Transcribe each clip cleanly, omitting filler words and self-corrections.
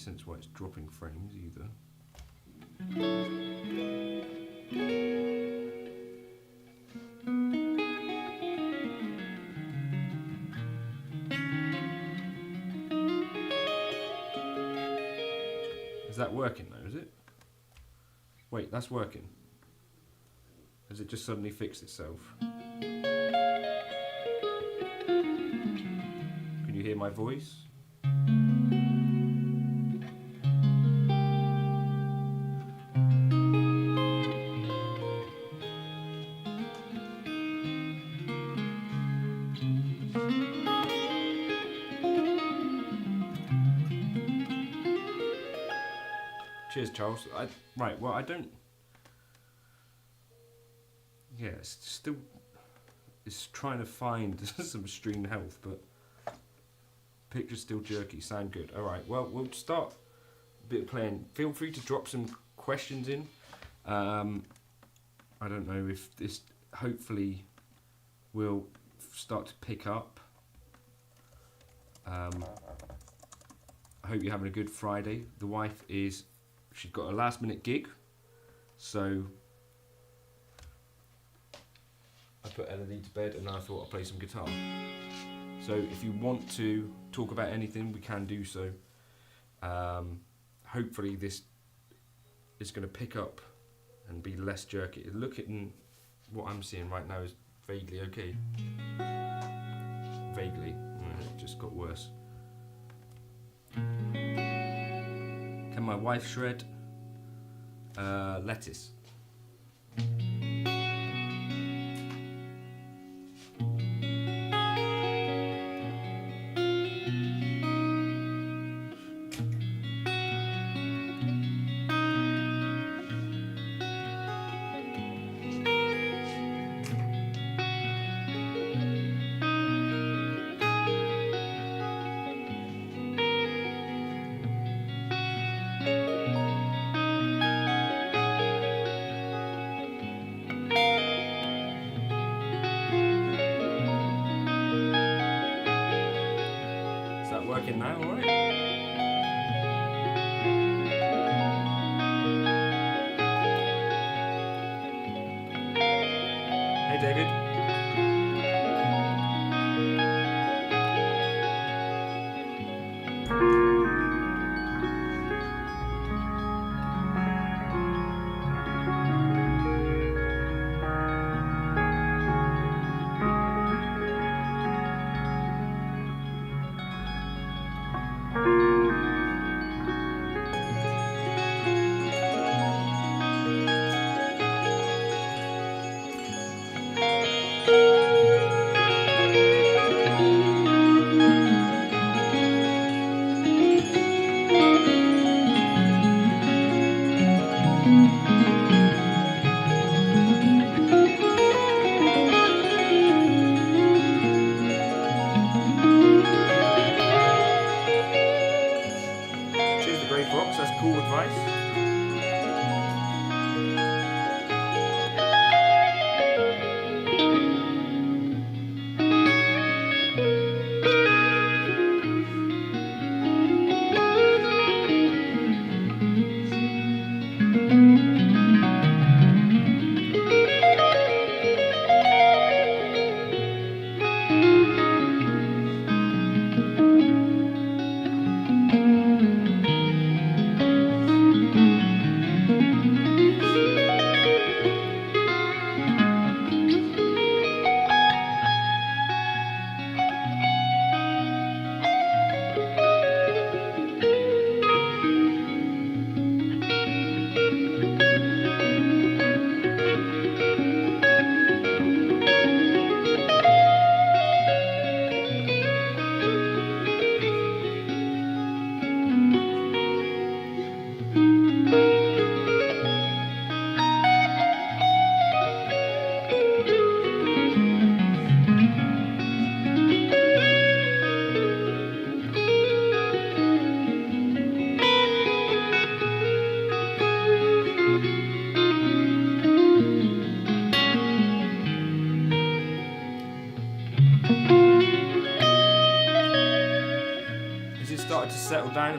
sense why it's dropping frames either. Is that working though, is it? Wait, that's working. Has it just suddenly fixed itself? Can you hear my voice? Cheers, Charles. Right, well, I don't... Yeah, it's trying to find some stream health, but picture's still jerky. Sound good. All right, well, we'll start a bit of playing. Feel free to drop some questions in. I don't know if this hopefully will start to pick up. I hope you're having a good Friday. The wife she's got a last minute gig, so I put Elodie to bed and I thought I'd play some guitar. So if you want to talk about anything, we can do so. Hopefully this is going to pick up and be less jerky. Looking what I'm seeing right now is vaguely okay. Vaguely. It just got worse. Can my wife shred lettuce? Working now, all right? Hey, David. That's cool advice.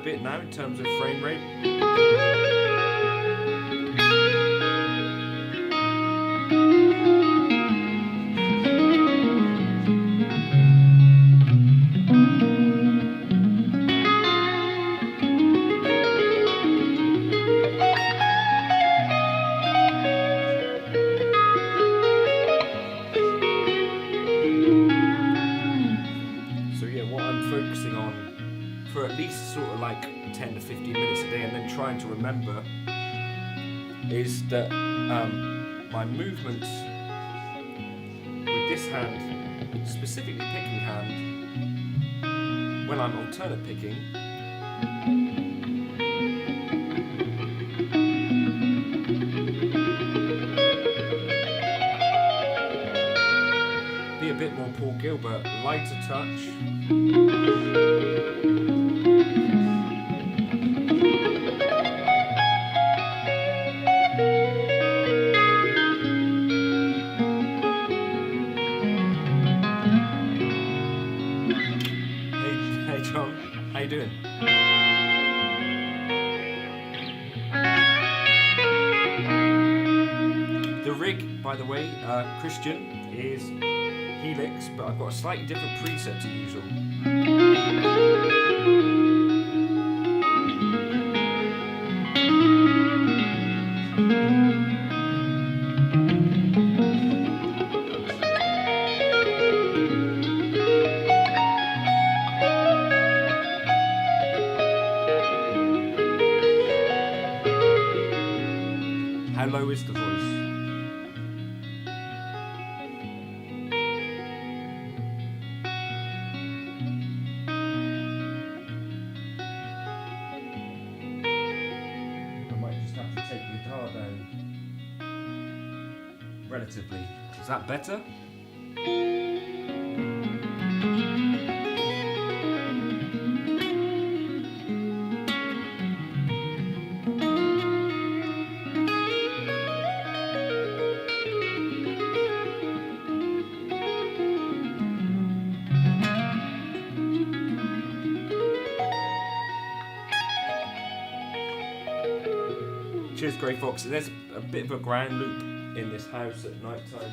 bit now in terms of frame rate. For at least sort of like 10 to 15 minutes a day, and then trying to remember, is that my movements with this hand, specifically picking hand, when I'm alternate picking, be a bit more Paul Gilbert, lighter touch. How you doing? The rig, by the way, Christian, is Helix, but I've got a slightly different preset to usual. How low is the voice? I might just have to take the guitar down relatively. Is that better? Cheers, Grey Fox. There's a bit of a ground loop in this house at night time.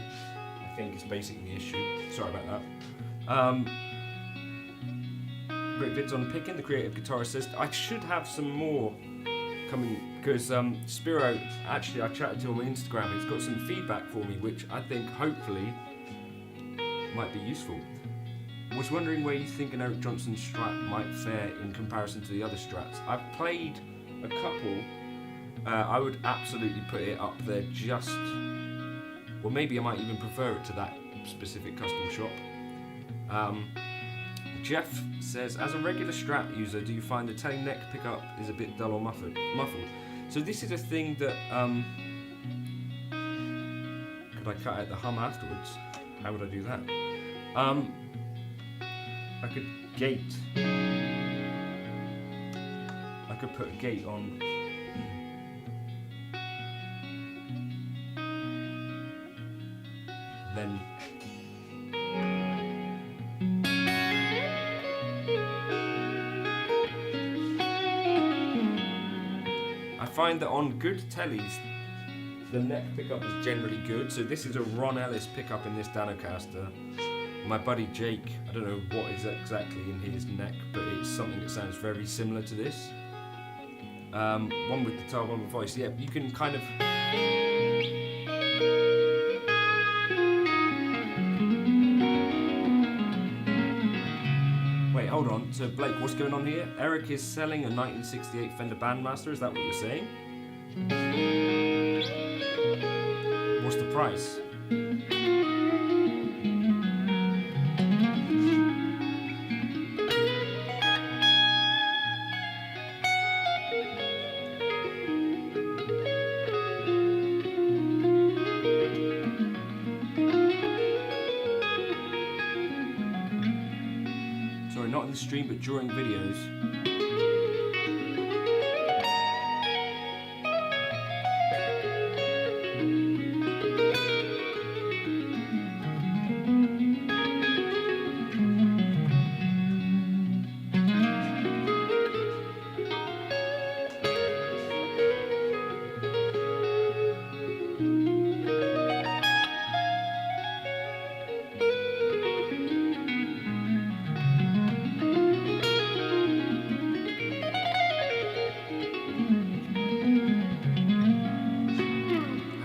I think it's basically the issue. Sorry about that. Great vids on picking. The creative guitarist says I should have some more coming because Spiro, actually I chatted to him on Instagram. He's got some feedback for me, which I think hopefully might be useful. Was wondering where you think an Eric Johnson Strat might fare in comparison to the other Strats. I've played a couple. I would absolutely put it up there just, well maybe I might even prefer it to that specific custom shop. Jeff says, as a regular Strat user, do you find the telling neck pickup is a bit dull or muffled? So this is a thing that, could I cut out the hum afterwards? How would I do that? I could gate. I could put a gate on. Then I find that on good tellies the neck pickup is generally good. So this is a Ron Ellis pickup in this Danocaster. My buddy Jake, I don't know what is exactly in his neck, but it's something that sounds very similar to this. One with guitar, one with voice. Yeah, you can kind of hold on. So Blake, what's going on here? Eric is selling a 1968 Fender Bandmaster. Is that what you're saying? What's the price? Not in the stream, but during videos.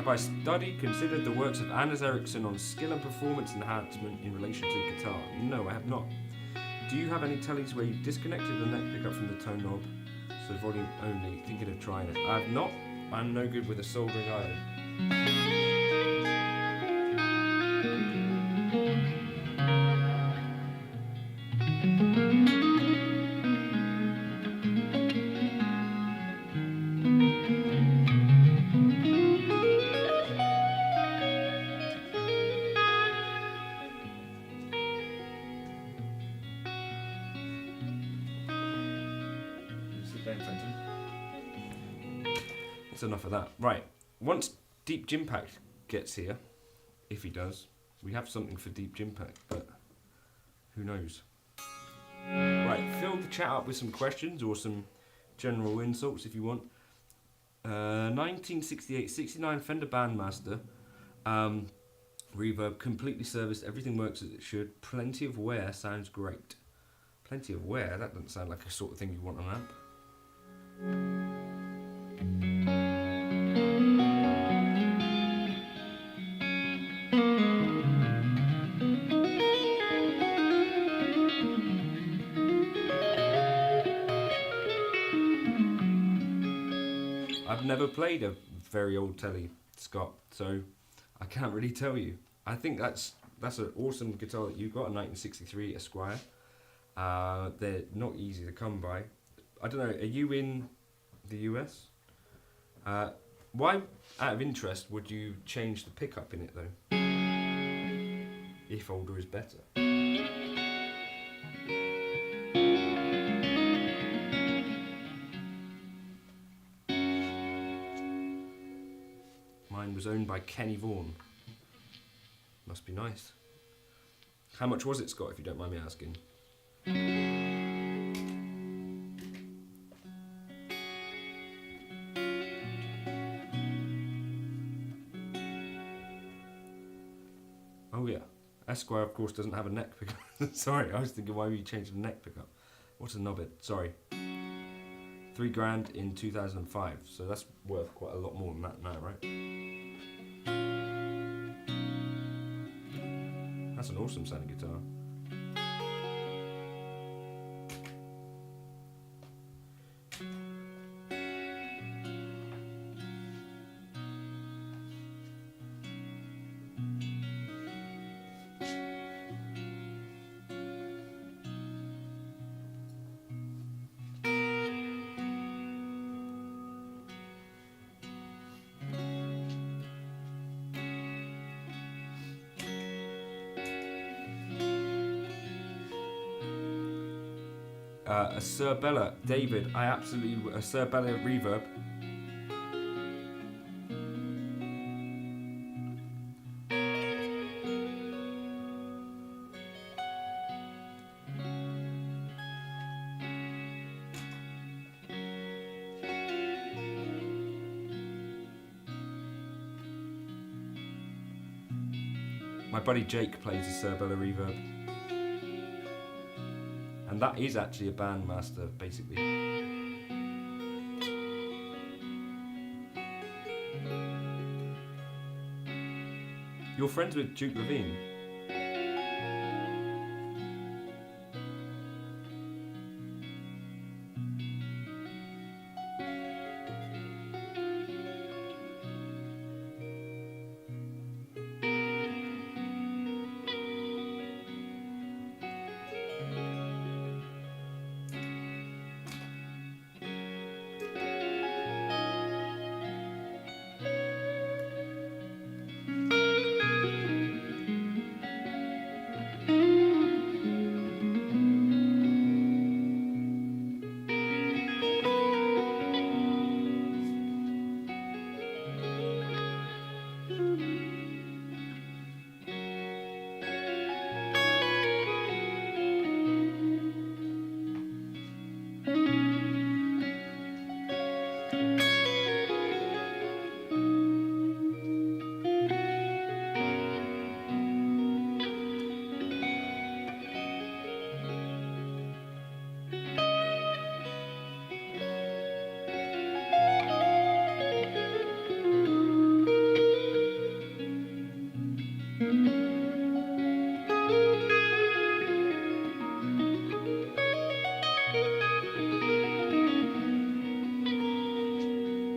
Have I considered the works of Anders Ericsson on skill and performance enhancement in relation to guitar? No, I have not. Do you have any tellies where you've disconnected the neck pickup from the tone knob, so volume only? Thinking of trying it. I have not. I'm no good with a soldering iron. That's enough of that. Right, once Deep Jimpact gets here, if he does, we have something for Deep Jimpact, but who knows. Right, fill the chat up with some questions or some general insults if you want. 1968, 69 Fender Bandmaster. Reverb, completely serviced, everything works as it should. Plenty of wear, sounds great. Plenty of wear, that doesn't sound like a sort of thing you want on an amp. I've never played a very old telly, Scott, so I can't really tell you. I think that's an awesome guitar that you got, a 1963 Esquire. They're not easy to come by. I don't know, are you in the US? Why, out of interest, would you change the pickup in it though? If older is better. Mine was owned by Kenny Vaughan. Must be nice. How much was it, Scott, if you don't mind me asking? Oh yeah, Esquire of course doesn't have a neck pickup. Sorry, I was thinking why were you changing the neck pickup? What's a knobbit? Sorry. $3,000 in 2005, so that's worth quite a lot more than that now, right? That's an awesome sounding guitar. A Sir Bella, David, I absolutely, a Sir Bella reverb. My buddy Jake plays a Sir Bella reverb. And that is actually a bandmaster, basically. You're friends with Duke Levine?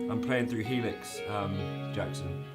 I'm playing through Helix, Jackson.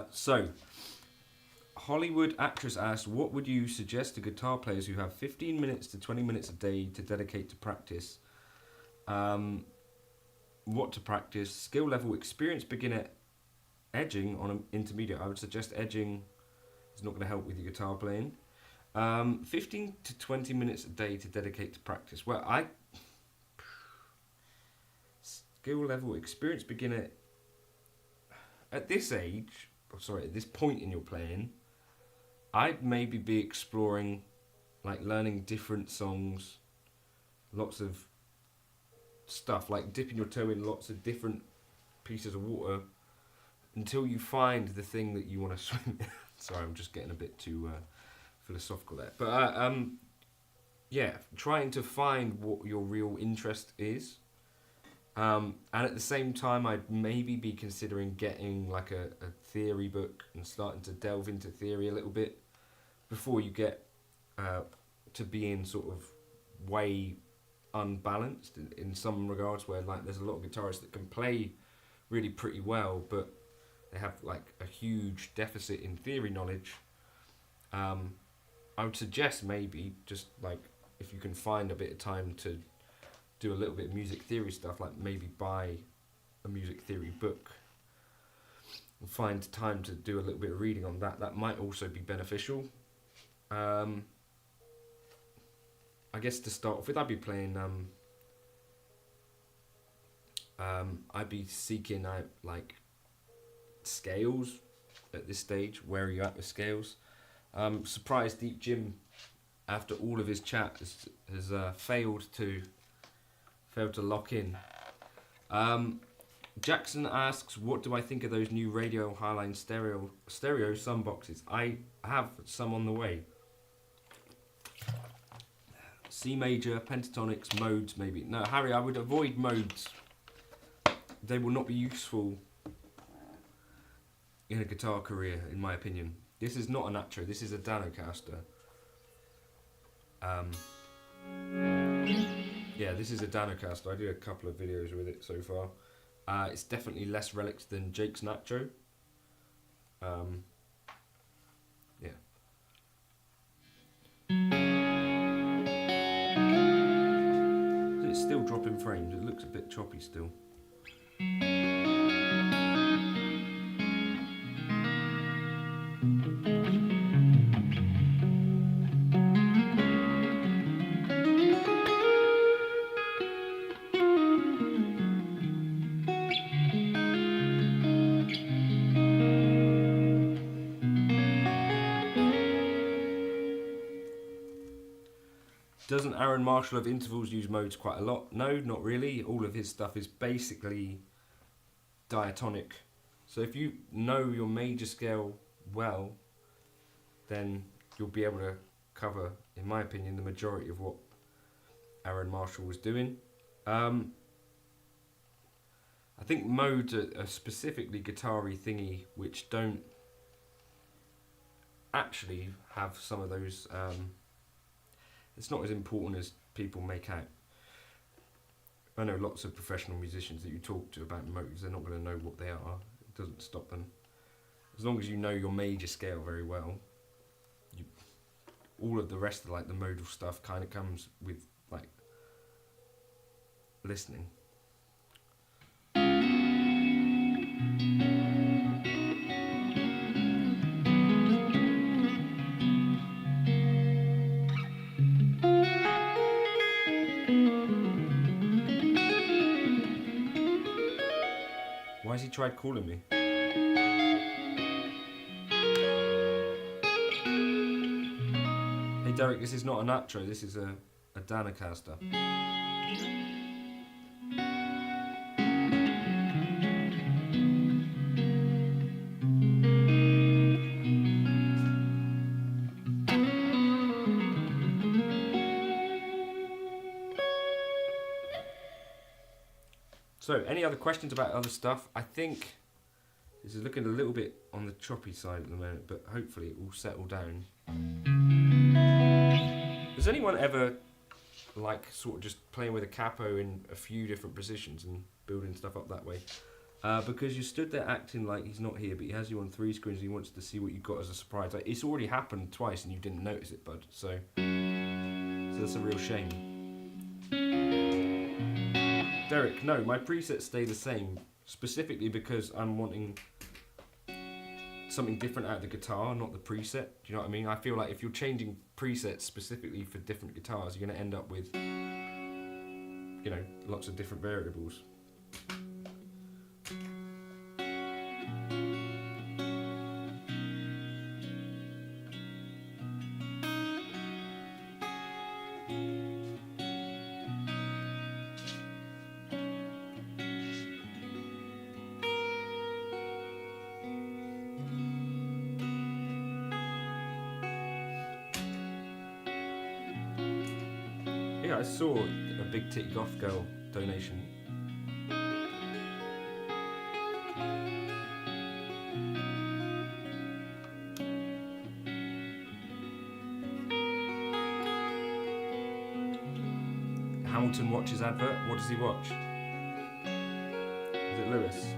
So, Hollywood actress asks, what would you suggest to guitar players who have 15 minutes to 20 minutes a day to dedicate to practice? What to practice? Skill level, experience, beginner, edging on an intermediate. I would suggest edging is not going to help with your guitar playing. 15 to 20 minutes a day to dedicate to practice. Well, skill level, experience, beginner. At this age, at this point in your playing, I'd maybe be exploring, like learning different songs, lots of stuff, like dipping your toe in lots of different pieces of water until you find the thing that you want to swim in. Sorry, I'm just getting a bit too philosophical there. But yeah, trying to find what your real interest is. And at the same time, I'd maybe be considering getting like a theory book and starting to delve into theory a little bit before you get to being sort of way unbalanced in some regards, where like there's a lot of guitarists that can play really pretty well, but they have like a huge deficit in theory knowledge. I would suggest maybe just like if you can find a bit of time to do a little bit of music theory stuff, like maybe buy a music theory book and find time to do a little bit of reading on that. That might also be beneficial. I guess to start off with, I'd be playing, I'd be seeking out like scales at this stage. Where are you at with scales? Surprised Deep Jim, after all of his chat, has failed to lock in. Jackson asks, what do I think of those new Radio Highline stereo sum boxes? I have some on the way. C major, pentatonics, modes maybe. No, Harry, I would avoid modes. They will not be useful in a guitar career, in my opinion. This is not a Nacho, this is a Danocaster. Yeah, this is a Danocaster. I did a couple of videos with it so far. It's definitely less relics than Jake's Nacho. Yeah. It's still dropping frames. It looks a bit choppy still. Doesn't Aaron Marshall of Intervals use modes quite a lot? No, not really. All of his stuff is basically diatonic. So if you know your major scale well, then you'll be able to cover, in my opinion, the majority of what Aaron Marshall was doing. I think modes are specifically guitar-y thingy, which don't actually have some of those... it's not as important as people make out. I know lots of professional musicians that you talk to about modes, they're not going to know what they are. It doesn't stop them. As long as you know your major scale very well, all of the rest of like the modal stuff kind of comes with like listening. he tried calling me. Hey Derek, this is not a Nacho, this is a Danacaster. So, any other questions about other stuff? I think this is looking a little bit on the choppy side at the moment, but hopefully it will settle down. Has anyone ever, like, sort of just playing with a capo in a few different positions and building stuff up that way? Because you stood there acting like he's not here, but he has you on 3 screens and he wants to see what you got as a surprise. Like, it's already happened twice and you didn't notice it, bud. So that's a real shame. Derek, no, my presets stay the same, specifically because I'm wanting something different out of the guitar, not the preset. Do you know what I mean? I feel like if you're changing presets specifically for different guitars, you're going to end up with, you know, lots of different variables. Yeah, I saw a Big Titty Goth Girl donation. Hamilton watches advert. What does he watch? Is it Lewis?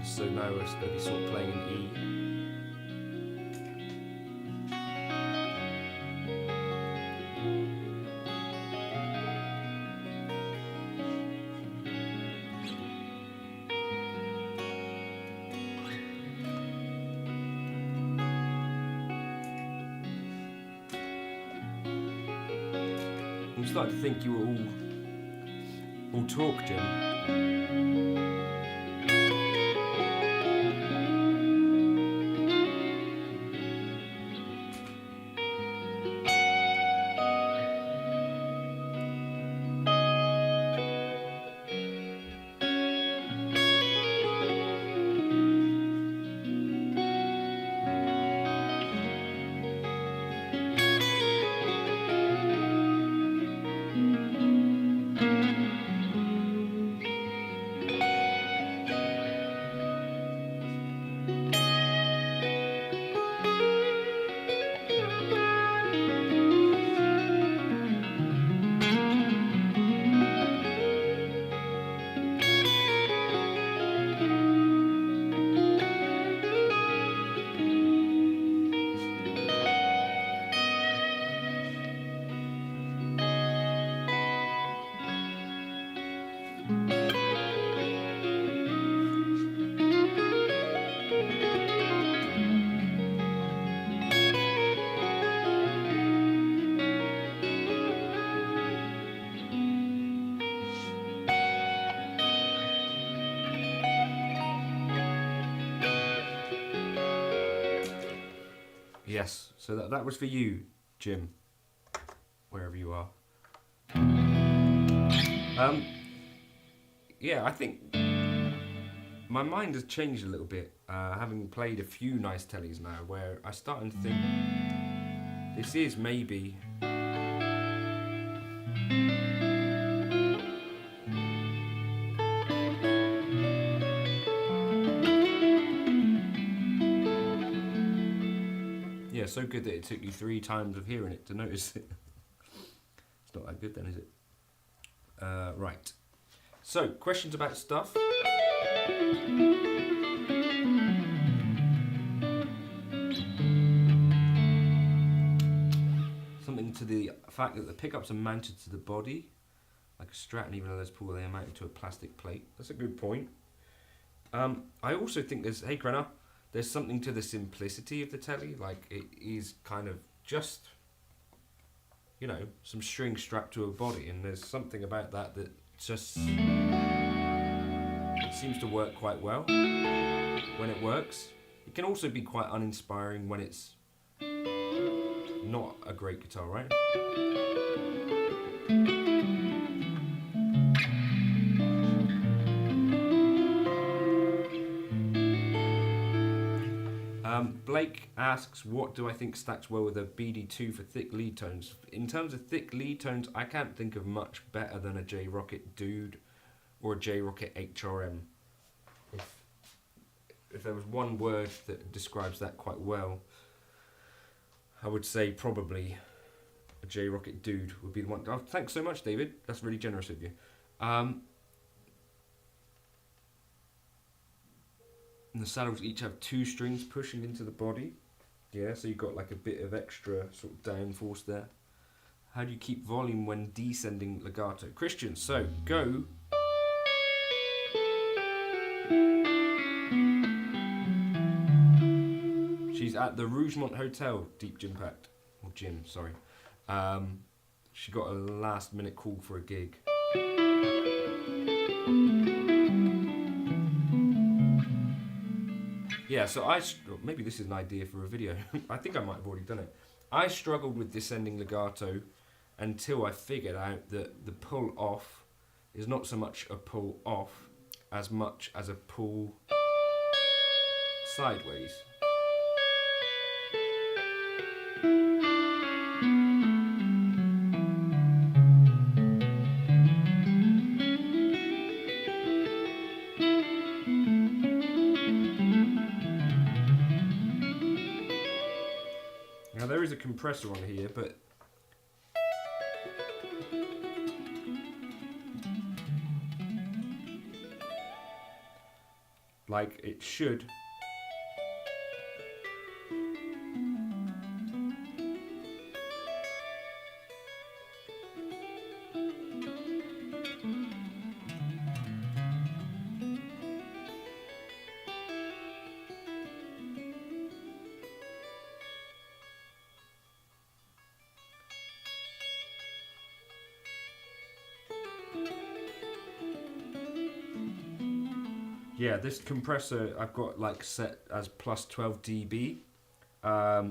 So now we're going to be sort of playing in E. I'm starting to think you were all talk, Jim. Yes, so that was for you, Jim, wherever you are. Yeah, I think my mind has changed a little bit, having played a few nice tellies now, where I'm starting to think this is maybe yeah, so good that it took you 3 times of hearing it to notice it. It's not that good then, is it? Right. So, questions about stuff? Something to the fact that the pickups are mounted to the body, like a Strat and even a Les Paul, they are mounted to a plastic plate. That's a good point. I also think there's something to the simplicity of the telly. Like, it is kind of just, you know, some string strapped to a body, and there's something about that that just it seems to work quite well when it works. It can also be quite uninspiring when it's not a great guitar, right? Blake asks, what do I think stacks well with a BD2 for thick lead tones? In terms of thick lead tones, I can't think of much better than a J-Rocket Dude or a J-Rocket HRM. If there was one word that describes that quite well, I would say probably a J-Rocket Dude would be the one. Oh, thanks so much, David. That's really generous of you. And the saddles each have 2 strings pushing into the body. Yeah, so you've got like a bit of extra sort of downforce there. How do you keep volume when descending legato? Christian, so go. She's at the Rougemont Hotel, Deep Gym Pact. Or gym, sorry. She got a last minute call for a gig. Yeah, so maybe this is an idea for a video. I think I might have already done it. I struggled with descending legato until I figured out that the pull off is not so much a pull off as much as a pull sideways. Now there is a compressor on here, but like it should. Yeah, this compressor I've got like set as plus 12 dB. I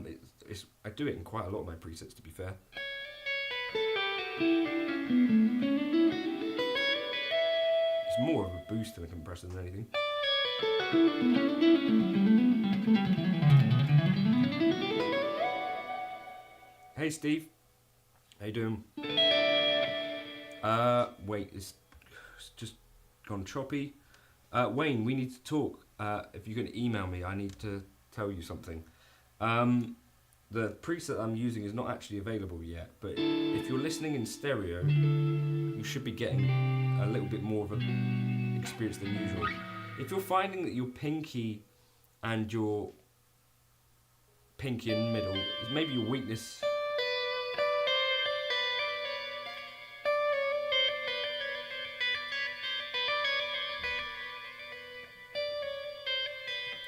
do it in quite a lot of my presets, to be fair. It's more of a boost than a compressor than anything. Hey Steve, how you doing? Wait, it's just gone choppy. Wayne, we need to talk. If you're going to email me, I need to tell you something. The preset I'm using is not actually available yet, but if you're listening in stereo, you should be getting a little bit more of an experience than usual. If you're finding that your pinky and your pinky in the middle is maybe your weakness,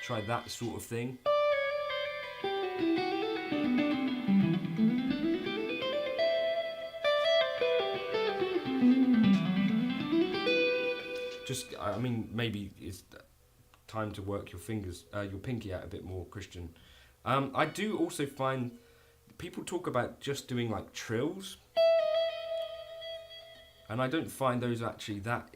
try that sort of thing. Just, I mean, maybe it's time to work your fingers, your pinky out a bit more, Christian. I do also find people talk about just doing like trills, and I don't find those actually that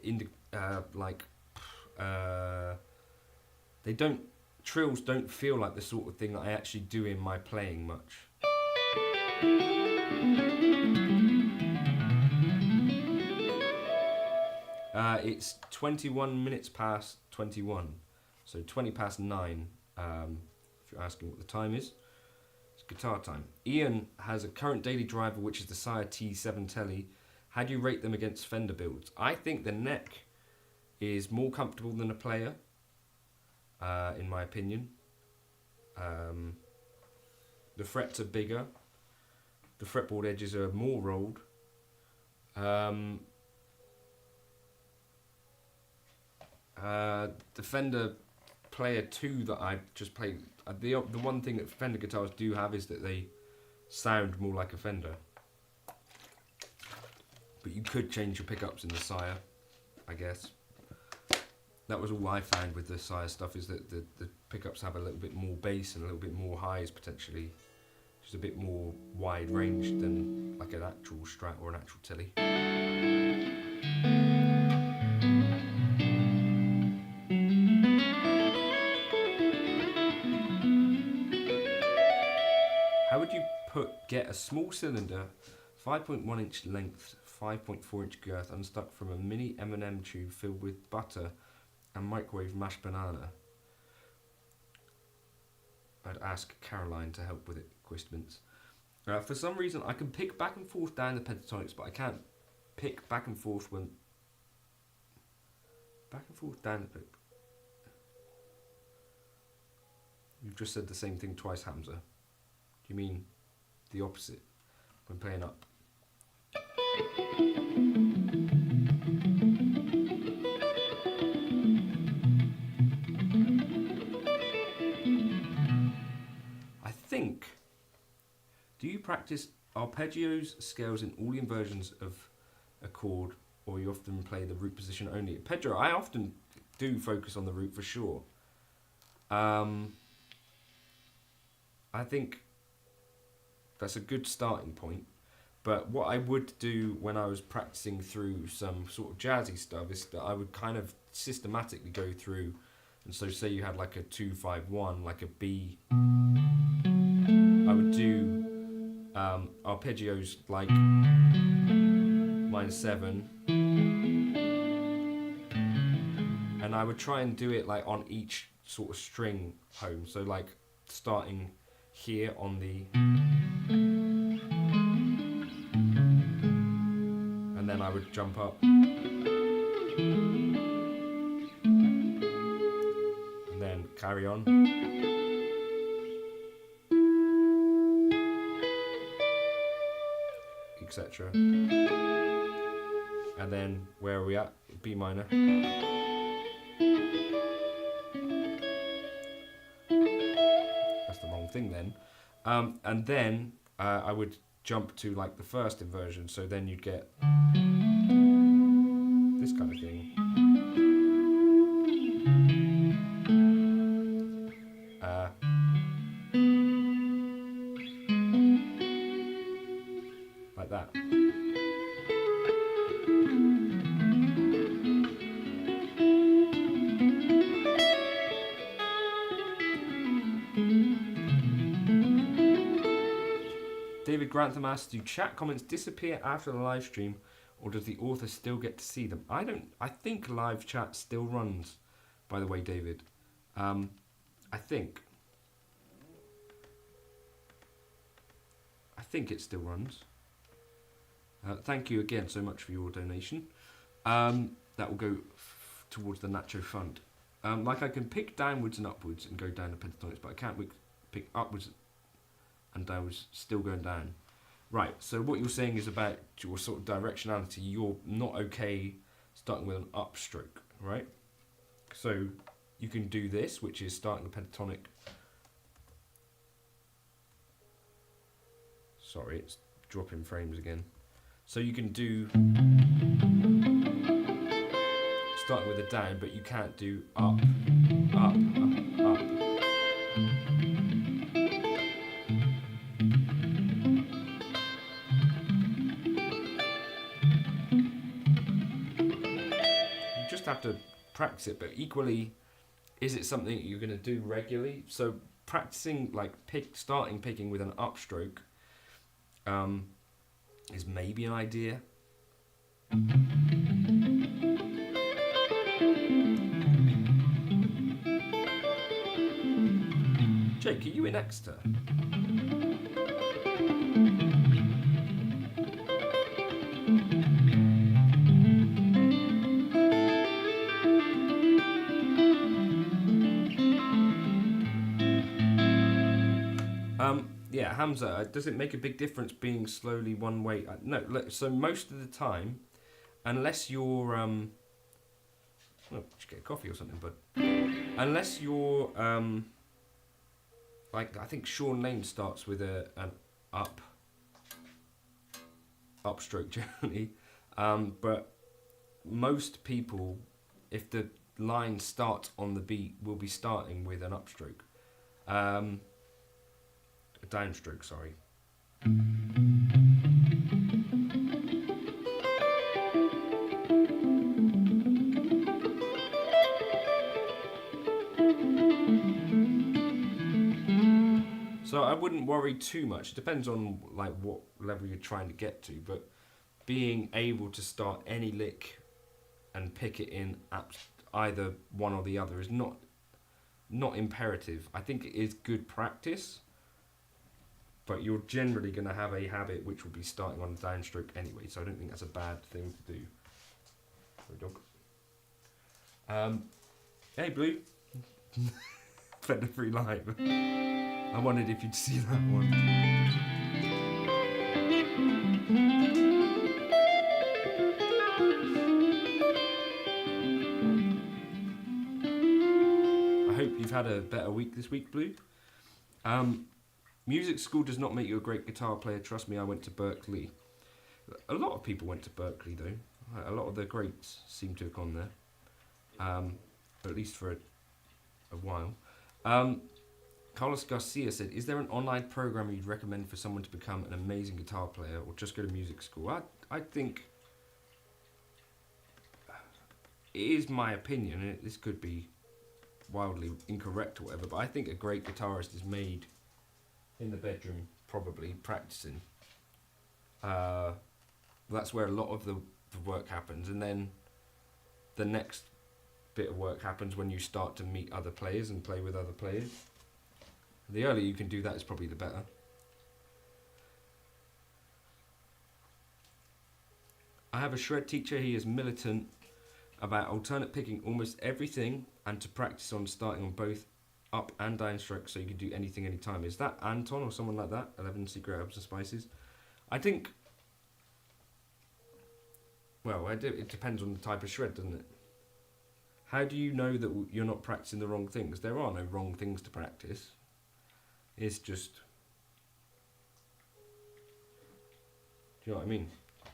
they don't. Trills don't feel like the sort of thing that I actually do in my playing much. It's 21 minutes past 21, so 20 past 9, if you're asking what the time is. It's guitar time. Ian has a current daily driver, which is the Sire T7 Telly. How do you rate them against Fender builds? I think the neck is more comfortable than a player, in my opinion. The frets are bigger. the fretboard edges are more rolled. The Fender Player 2 that I just played, the one thing that Fender guitars do have is that they sound more like a Fender. But you could change your pickups in the Sire, I guess. That was all I found with the Sire stuff, is that the pickups have a little bit more bass and a little bit more highs potentially. Just a bit more wide range than like an actual Strat or an actual Tilly. How would you get a small cylinder, 5.1 inch length, 5.4 inch girth, unstuck from a mini M&M tube filled with butter and microwave mashed banana? I'd ask Caroline to help with it, Quistments. For some reason, I can pick back and forth down the pentatonics, but I can't pick back and forth when... Back and forth down the pick. You've just said the same thing twice, Hamza. Do you mean the opposite when playing up? I think... Do you practice arpeggios, scales in all the inversions of a chord, or you often play the root position only? Pedro, I often do focus on the root for sure. I think that's a good starting point. But what I would do when I was practicing through some sort of jazzy stuff is that I would kind of systematically go through, and so say you had like a 2-5-1, like a B, I would do arpeggios like -7, and I would try and do it like on each sort of string home, so like starting here on the, and then I would jump up and then carry on, etc. And then where are we at? B minor. That's the wrong thing then. And then I would jump to like the first inversion, so then you'd get this kind of thing. Like that. David Grantham asks, do chat comments disappear after the live stream, or does the author still get to see them? I think live chat still runs, by the way, David. I think it still runs. Thank you again so much for your donation. That will go towards the Nacho fund. Like I can pick downwards and upwards and go down the pentatonics, but I can't pick upwards and downwards, still going down. Right, so what you're saying is about your sort of directionality. You're not okay starting with an upstroke, right? So you can do this, which is starting the pentatonic. Sorry, it's dropping frames again. So you can do starting with a down, but you can't do up, up, up, up. You just have to practice it, but equally, is it something you're going to do regularly? So practicing like starting picking with an upstroke is maybe an idea. Jake, are you in Exeter? Yeah, Hamza, does it make a big difference being slowly one way? No, look, so most of the time, unless you're well, just get a coffee or something, but unless you're like, I think Sean Lane starts with an upstroke generally, but most people, if the line starts on the beat, will be starting with an upstroke, a downstroke, sorry. So I wouldn't worry too much. It depends on like what level you're trying to get to, but being able to start any lick and pick it in either one or the other is not imperative. I think it is good practice, but you're generally going to have a habit which will be starting on the downstroke anyway, so I don't think that's a bad thing to do. Sorry, dog. Hey, Blue. Fender Free Live. I wondered if you'd see that one. I hope you've had a better week this week, Blue. Music school does not make you a great guitar player. Trust me, I went to Berkeley. A lot of people went to Berkeley, though. A lot of the greats seem to have gone there. At least for a while. Carlos Garcia said, is there an online program you'd recommend for someone to become an amazing guitar player or just go to music school? I think it is my opinion, and this could be wildly incorrect or whatever, but I think a great guitarist is made in the bedroom, probably, practicing. That's where a lot of the work happens, and then the next bit of work happens when you start to meet other players and play with other players. The earlier you can do that is probably the better. I have a shred teacher. He is militant about alternate picking almost everything and to practice on starting on both up and down strokes so you can do anything anytime. Is that Anton or someone like that? 11 Secret Herbs and Spices. I think, well, it depends on the type of shred, doesn't it? How do you know that you're not practicing the wrong things? There are no wrong things to practice. It's just, do you know what I mean?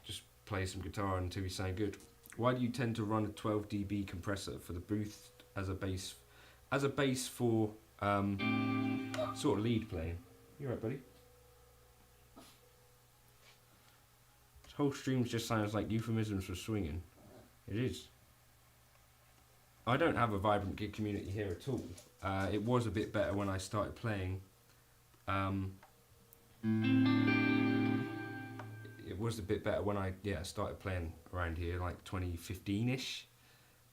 Just play some guitar until you sound good. Why do you tend to run a 12 dB compressor for the booth as a bass for sort of lead playing? You right, buddy? This whole stream just sounds like euphemisms for swinging. It is. I don't have a vibrant gig community here at all. It was a bit better when I started playing. It was a bit better when I started playing around here, like 2015-ish.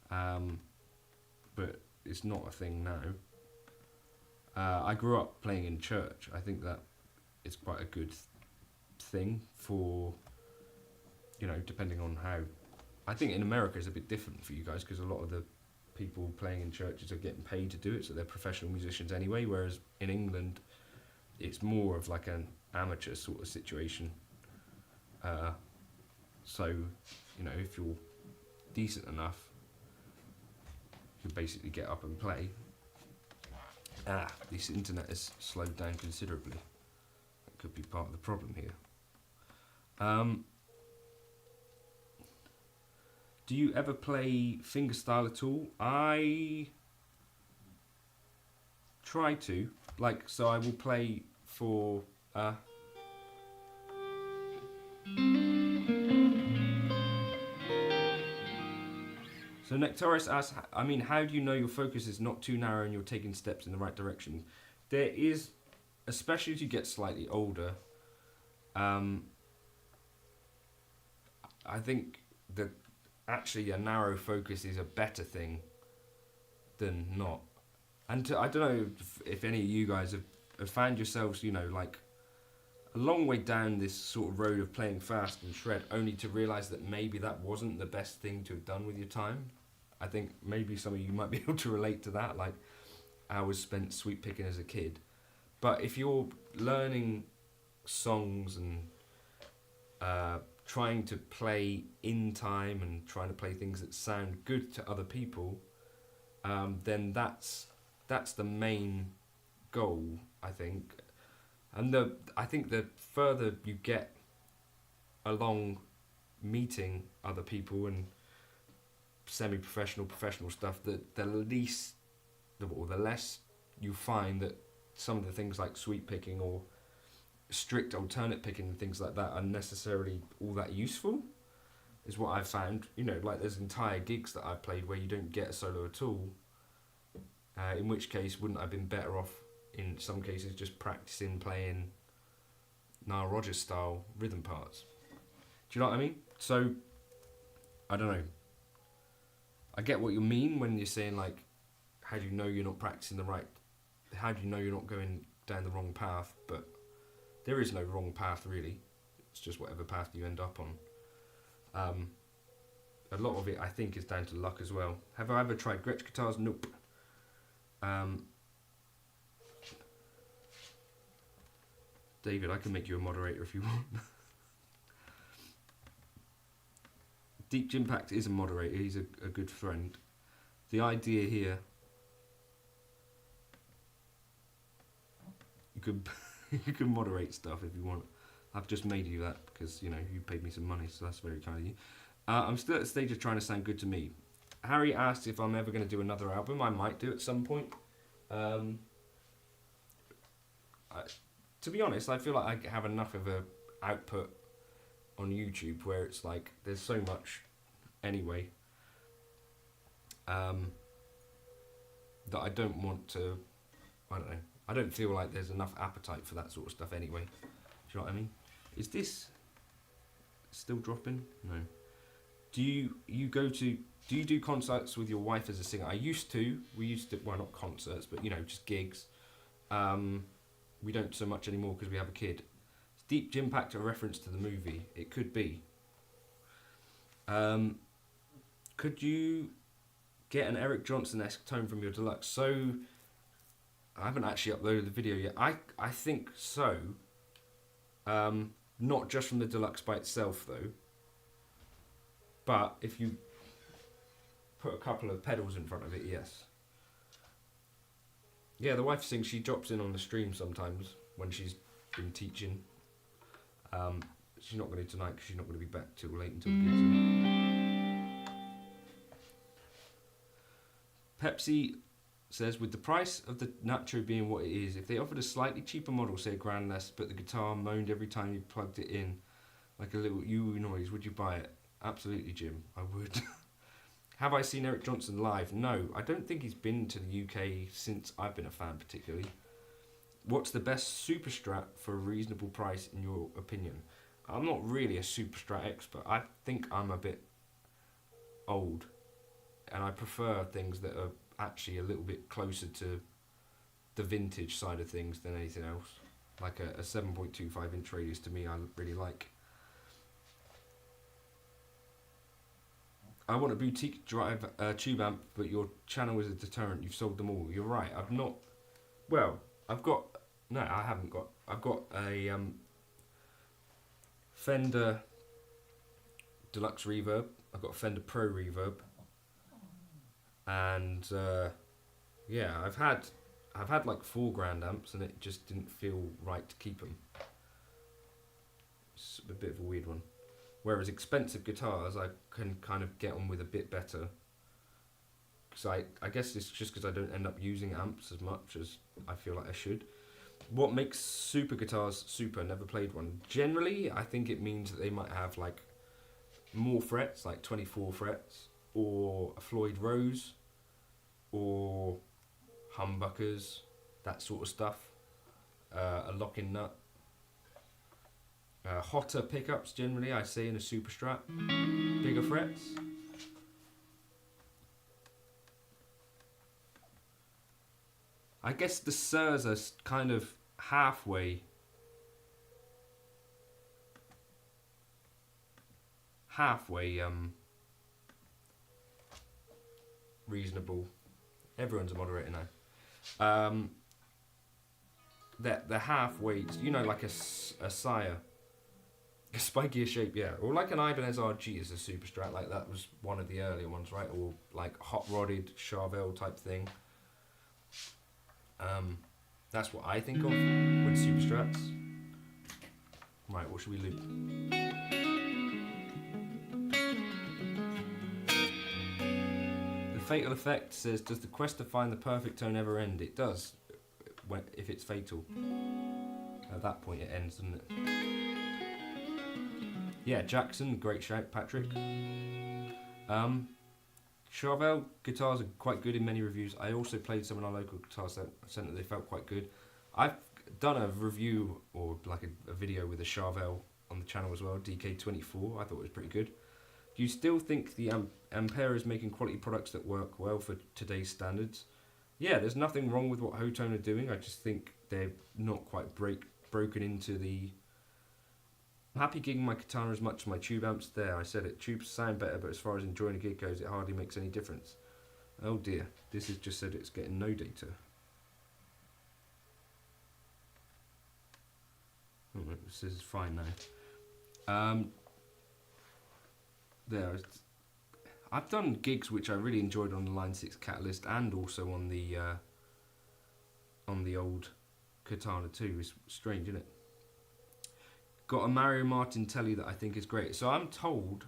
But it's not a thing now. I grew up playing in church. I think that it's quite a good thing for, you know, depending on how. I think in America it's a bit different for you guys because a lot of the people playing in churches are getting paid to do it, so they're professional musicians anyway, whereas in England it's more of like an amateur sort of situation. So, you know, if you're decent enough, you can basically get up and play. This internet has slowed down considerably. That could be part of the problem here. Do you ever play fingerstyle at all? I try to. Like, so I will play for... So Nectaris asks, I mean, how do you know your focus is not too narrow and you're taking steps in the right direction? There is, especially as you get slightly older, I think that actually a narrow focus is a better thing than not. And I don't know if any of you guys have found yourselves, you know, like a long way down this sort of road of playing fast and shred, only to realise that maybe that wasn't the best thing to have done with your time. I think maybe some of you might be able to relate to that, like hours spent sweep picking as a kid. But if you're learning songs and trying to play in time and trying to play things that sound good to other people, then that's the main goal, I think. And I think the further you get along meeting other people and semi-professional, professional stuff, the less you find that some of the things like sweep picking or strict alternate picking and things like that are necessarily all that useful, is what I've found. You know, like there's entire gigs that I've played where you don't get a solo at all, in which case wouldn't I have been better off in some cases just practicing playing Nile Rodgers style rhythm parts? Do you know what I mean? So I don't know, I get what you mean when you're saying like, how do you know you're not practicing the right, how do you know you're not going down the wrong path? But there is no wrong path really, it's just whatever path you end up on. A lot of it I think is down to luck as well. Have I ever tried Gretsch guitars? Nope. David, I can make you a moderator if you want. Deep Impact is a moderator, he's a good friend. The idea here, you could you can moderate stuff if you want. I've just made you that because, you know, you paid me some money, so that's very kind of you. I'm still at the stage of trying to sound good to me. Harry asked if I'm ever going to do another album. I might do at some point. To be honest, I feel like I have enough of a output on YouTube where it's like there's so much anyway, that I don't want to, I don't know, I don't feel like there's enough appetite for that sort of stuff anyway. Do you know what I mean? Is this still dropping? No. Do you do concerts with your wife as a singer? I used to. We used to, well, not concerts, but, you know, just gigs. We don't so much anymore because we have a kid. Is Deep Impact a reference to the movie? It could be. Could you get an Eric Johnson-esque tone from your deluxe? So, I haven't actually uploaded the video yet. I think so. Not just from the deluxe by itself though. But if you put a couple of pedals in front of it, yes. Yeah, the wife sings, she drops in on the stream sometimes when she's been teaching. She's not going to tonight because she's not going to be back till late until the gigs. Pepsi says, with the price of the Nacho being what it is, if they offered a slightly cheaper model, say $1,000 less, but the guitar moaned every time you plugged it in, like a little yoo noise, would you buy it? Absolutely, Jim, I would. Have I seen Eric Johnson live? No, I don't think he's been to the UK since I've been a fan particularly. What's the best Super Strat for a reasonable price in your opinion? I'm not really a Super Strat expert. I think I'm a bit old and I prefer things that are actually a little bit closer to the vintage side of things than anything else. Like a 7.25 inch radius to me I really like. I want a boutique drive tube amp, but your channel is a deterrent. You've sold them all. You're right. I've not. Well, I've got. No, I haven't got. I've got a Fender Deluxe Reverb. I've got a Fender Pro Reverb, and yeah, I've had like 4 grand amps, and it just didn't feel right to keep them. It's a bit of a weird one. Whereas expensive guitars, I can kind of get on with a bit better. Because I guess it's just because I don't end up using amps as much as I feel like I should. What makes super guitars super? Never played one. Generally, I think it means that they might have like more frets, like 24 frets, or a Floyd Rose, or humbuckers, that sort of stuff. A lock-in nut. Hotter pickups generally, I say in a Super Strat. Bigger frets. I guess the Sirs are kind of halfway reasonable. Everyone's a moderator now. they're halfway, you know, like a sire. A spikier shape, yeah. Or like an Ibanez RG is a super Strat, like that was one of the earlier ones, right? Or like hot rodded Charvel type thing. That's what I think of with super Strats. Right, what should we loop? The Fatal Effect says, does the quest to find the perfect tone ever end? It does, if it's fatal. At that point it ends, doesn't it? Yeah, Jackson, great shout, Patrick. Charvel guitars are quite good in many reviews. I also played some in our local guitar centre. They felt quite good. I've done a review or like a video with a Charvel on the channel as well, DK24. I thought it was pretty good. Do you still think the Ampere is making quality products that work well for today's standards? Yeah, there's nothing wrong with what Hotone are doing. I just think they're not quite broken into the... I'm happy gigging my Katana as much as my tube amps there. I said it, tubes sound better, but as far as enjoying a gig goes, it hardly makes any difference. Oh dear, this has just said it's getting no data. Oh, this is fine now. I've done gigs which I really enjoyed on the Line 6 Catalyst and also on the old Katana too. It's strange, isn't it? Got a Mario Martin telly that I think is great. So I'm told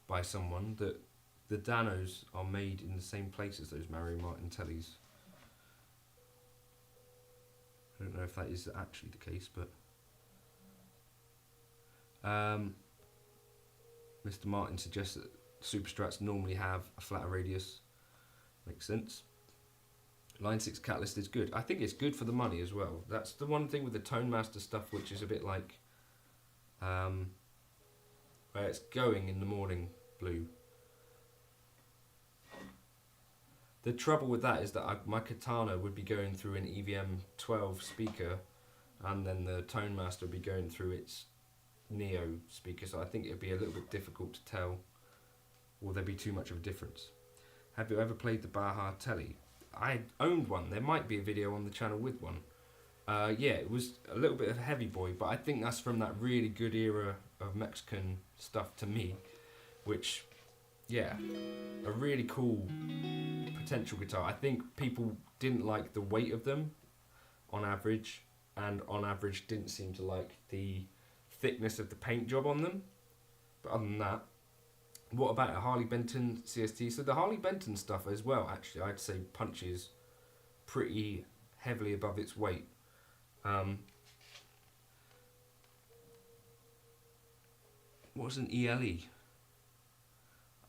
by someone that the Danos are made in the same place as those Mario Martin tellies. I don't know if that is actually the case, but Mr. Martin suggests that Super Strats normally have a flatter radius. Makes sense. Line 6 Catalyst is good. I think it's good for the money as well. That's the one thing with the Tone Master stuff which is a bit like where it's going in the morning blue. The trouble with that is that my Katana would be going through an EVM 12 speaker and then the Tone Master would be going through its Neo speaker, so I think it'd be a little bit difficult to tell, or there'd be too much of a difference. Have you ever played the Baja Telly? I owned one. There might be a video on the channel with one. Yeah, it was a little bit of a heavy boy, but I think that's from that really good era of Mexican stuff to me, which, yeah, a really cool potential guitar. I think people didn't like the weight of them on average, and on average didn't seem to like the thickness of the paint job on them. But other than that, what about a Harley Benton CST? So the Harley Benton stuff as well, actually, I'd say punches pretty heavily above its weight. What's an ELE?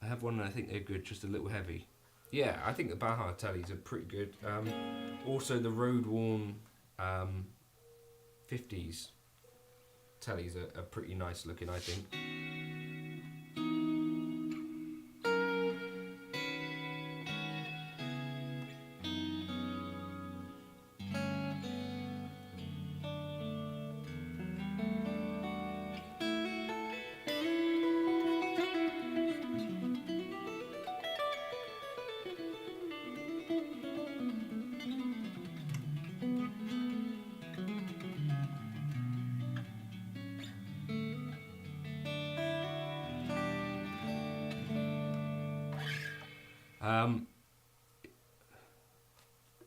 I have one and I think they're good, just a little heavy. Yeah, I think the Baja Tellys are pretty good. Also the road worn 50s Tellys are pretty nice looking, I think.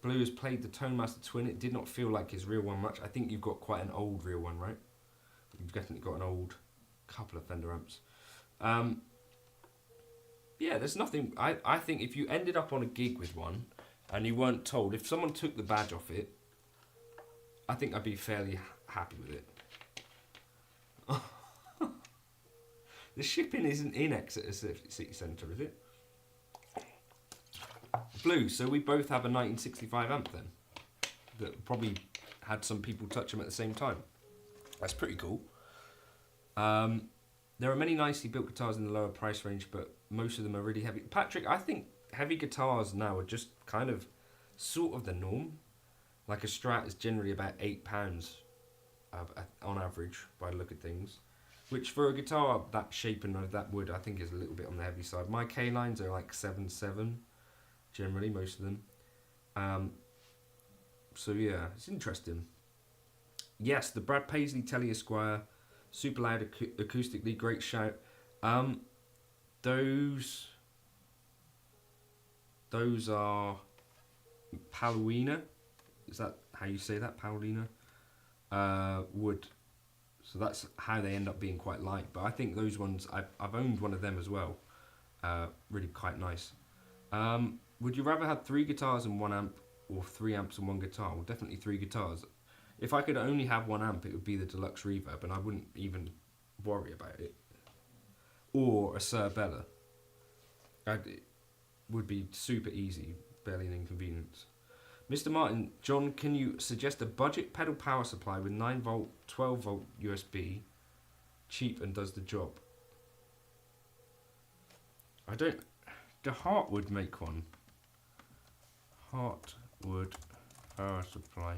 Blue has played the Tone Master Twin. It did not feel like his real one much. I think you've got quite an old real one, right? You've definitely got an old couple of Fender amps. Yeah, there's nothing... I think if you ended up on a gig with one and you weren't told, if someone took the badge off it, I think I'd be fairly happy with it. The shipping isn't in Exeter City Centre, is it? Blue, so we both have a 1965 amp then, that probably had some people touch them at the same time. That's pretty cool. There are many nicely built guitars in the lower price range, but most of them are really heavy. Patrick, I think heavy guitars now are just kind of sort of the norm. Like a Strat is generally about £8 on average by the look of things, which for a guitar that shape and that wood I think is a little bit on the heavy side. My K-lines are like 7.7 generally, most of them. So yeah, it's interesting. Yes, the Brad Paisley Telly Esquire, super loud acoustically, great shout. Those are Paulina. Is that how you say that, Paulina? Wood. So that's how they end up being quite light. But I think those ones, I've owned one of them as well. Really quite nice. Would you rather have 3 guitars and 1 amp, or 3 amps and 1 guitar? Well, definitely 3 guitars. If I could only have 1 amp, it would be the Deluxe Reverb, and I wouldn't even worry about it. Or a Sir Bella. It would be super easy, barely an inconvenience. Mr. Martin, John, can you suggest a budget pedal power supply with 9 volt, 12 volt USB, cheap and does the job? The Heart would make one. Heartwood power supply.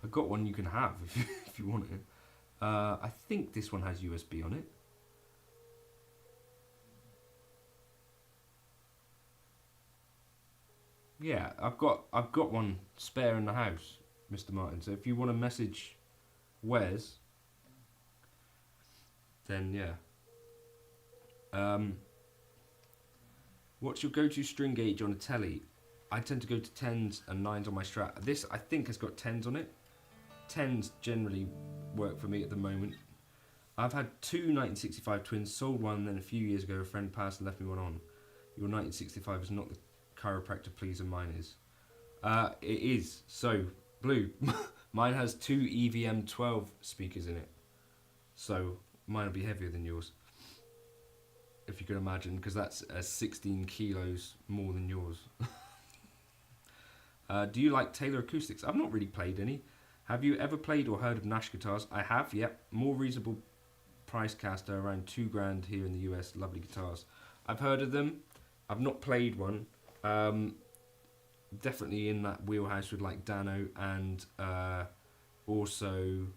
I got one you can have if you want it. I think this one has USB on it. Yeah, I've got one spare in the house, Mr. Martin. So if you want to message Wes, then yeah. What's your go-to string gauge on a telly? I tend to go to 10s and 9s on my Strat. This I think has got 10s on it. 10s generally work for me at the moment. I've had 2 1965 twins, sold one, then a few years ago a friend passed and left me one on. Your 1965 is not the chiropractor pleaser mine is. It is. So, Blue, mine has 2 EVM 12 speakers in it. So, mine will be heavier than yours. If you can imagine, because that's 16 kilos more than yours. Do you like Taylor acoustics? I've not really played any. Have you ever played or heard of Nash guitars? I have, yep. More reasonable price caster, around $2,000 here in the US. Lovely guitars. I've heard of them. I've not played one. Definitely in that wheelhouse with like Dano and also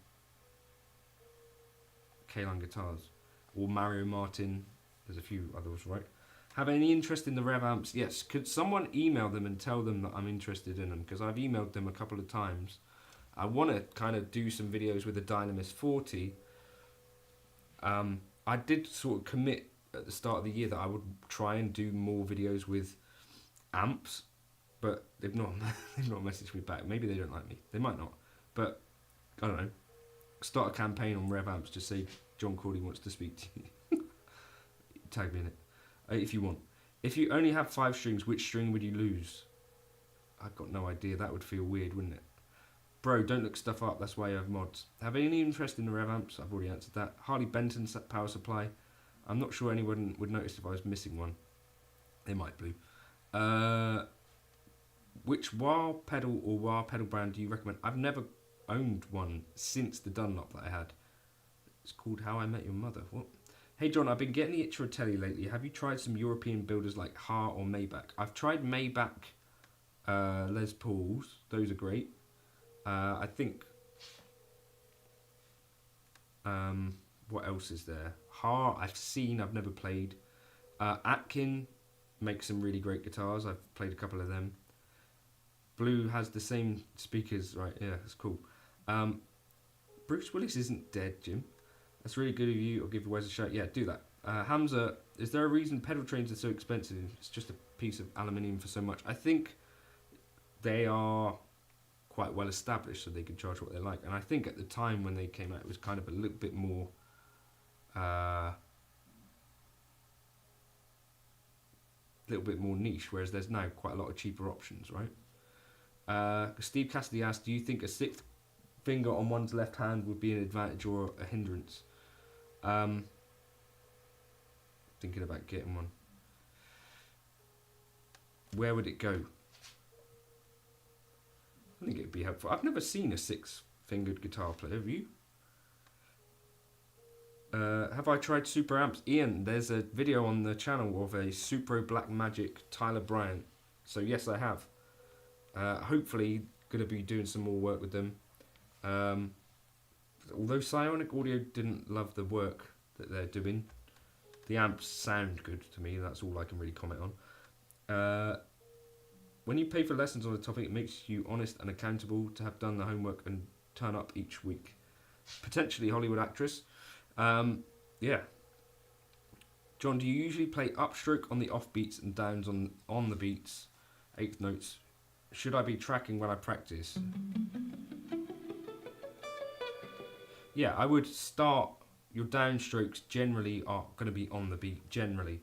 K-Line guitars. Or Mario Martin. There's a few others, right? Have any interest in the Rev amps? Yes. Could someone email them and tell them that I'm interested in them? Because I've emailed them a couple of times. I want to kind of do some videos with the Dynamis 40. I did sort of commit at the start of the year that I would try and do more videos with amps, but they've not messaged me back. Maybe they don't like me. They might not. But I don't know. Start a campaign on Rev amps. Just say John Cordy wants to speak to you. Tag me in it if you want. If you only have 5 strings, which string would you lose? I've got no idea. That would feel weird, wouldn't it? Bro, don't look stuff up. That's why you have mods. Have any interest in the Rev amps? I've already answered that. Harley Benton power supply. I'm not sure anyone would notice if I was missing one. They might, Blue. Which wah pedal or wah pedal brand do you recommend? I've never owned one since the Dunlop that I had. It's called How I Met Your Mother. What? Hey John, I've been getting the itch for a telly lately. Have you tried some European builders like Ha or Maybach? I've tried Maybach Les Pauls. Those are great. I think... what else is there? Ha, I've seen, I've never played. Atkin makes some really great guitars. I've played a couple of them. Blue has the same speakers, right? Yeah, that's cool. Bruce Willis isn't dead, Jim. That's really good of you. I'll give Wes a shout. Yeah, do that. Hamza, is there a reason pedal trains are so expensive? It's just a piece of aluminium for so much. I think they are quite well established, so they can charge what they like. And I think at the time when they came out, it was kind of a little bit more niche, whereas there's now quite a lot of cheaper options, right? Steve Cassidy asked, do you think a 6th finger on one's left hand would be an advantage or a hindrance? Thinking about getting one. Where would it go? I think it'd be helpful. I've never seen a 6-fingered guitar player. Have you? Have I tried super amps? Ian, there's a video on the channel of a Supro Black Magic Tyler Bryant. So yes, I have. Hopefully, going to be doing some more work with them. Although Psionic Audio didn't love the work that they're doing, the amps sound good to me. That's all I can really comment on. When you pay for lessons on a topic, it makes you honest and accountable to have done the homework and turn up each week. Potentially Hollywood actress. Yeah. John, do you usually play upstroke on the off beats and downs on the beats, eighth notes? Should I be tracking when I practice? Yeah, I would start. Your downstrokes generally are going to be on the beat, generally.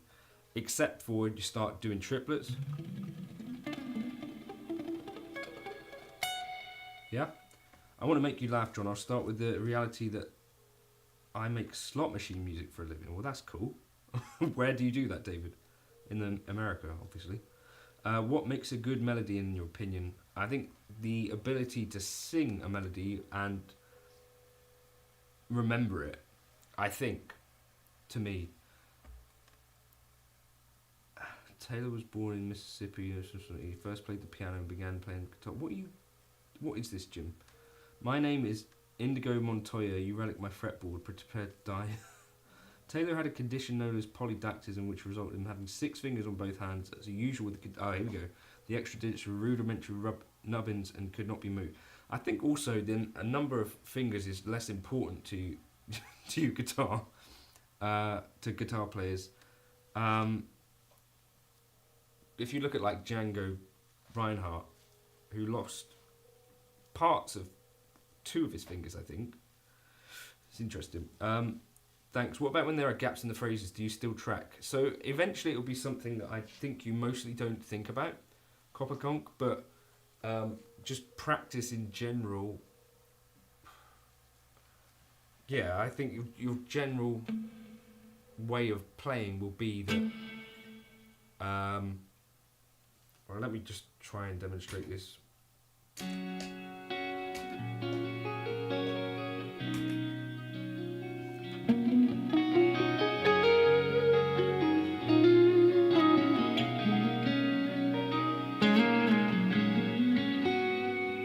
Except for when you start doing triplets. Yeah? I want to make you laugh, John. I'll start with the reality that I make slot machine music for a living. Well, that's cool. Where do you do that, David? In America, obviously. What makes a good melody, in your opinion? I think the ability to sing a melody and remember it, I think, to me. Taylor was born in Mississippi. He first played the piano and began playing guitar. What is this, Jim? My name is Indigo Montoya. You relic my fretboard. Prepare to die. Taylor had a condition known as polydactylism, which resulted in having 6 fingers on both hands, as usual with the... here we go. The extra digits were rudimentary nubbins and could not be moved. I think also then a number of fingers is less important to to guitar, to guitar players. If you look at like Django Reinhardt, who lost parts of 2 of his fingers, I think. It's interesting. Thanks. What about when there are gaps in the phrases? Do you still track? So eventually it'll be something that I think you mostly don't think about, Copper Conk, but just practice in general. Yeah, I think your general way of playing will be that... well, let me just try and demonstrate this.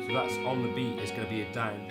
So that's on the beat, is going to be a down.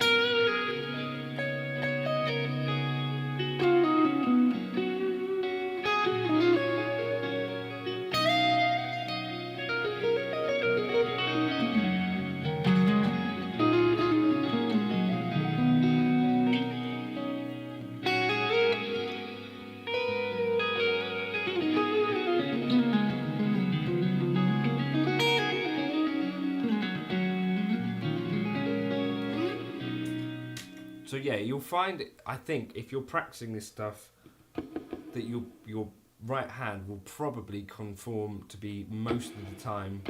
So yeah, you'll find, I think, if you're practicing this stuff, that your right hand will probably conform to be most of the time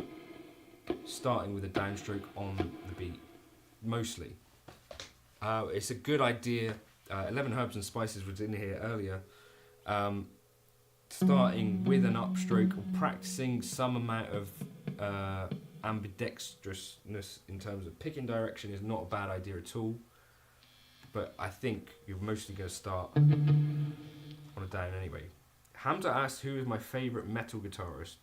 starting with a downstroke on the beat, mostly. It's a good idea. 11 Herbs and Spices was in here earlier. Starting with an upstroke or practicing some amount of ambidextrousness in terms of picking direction is not a bad idea at all. But I think you're mostly going to start on a down anyway. Hamza asks, who is my favourite metal guitarist?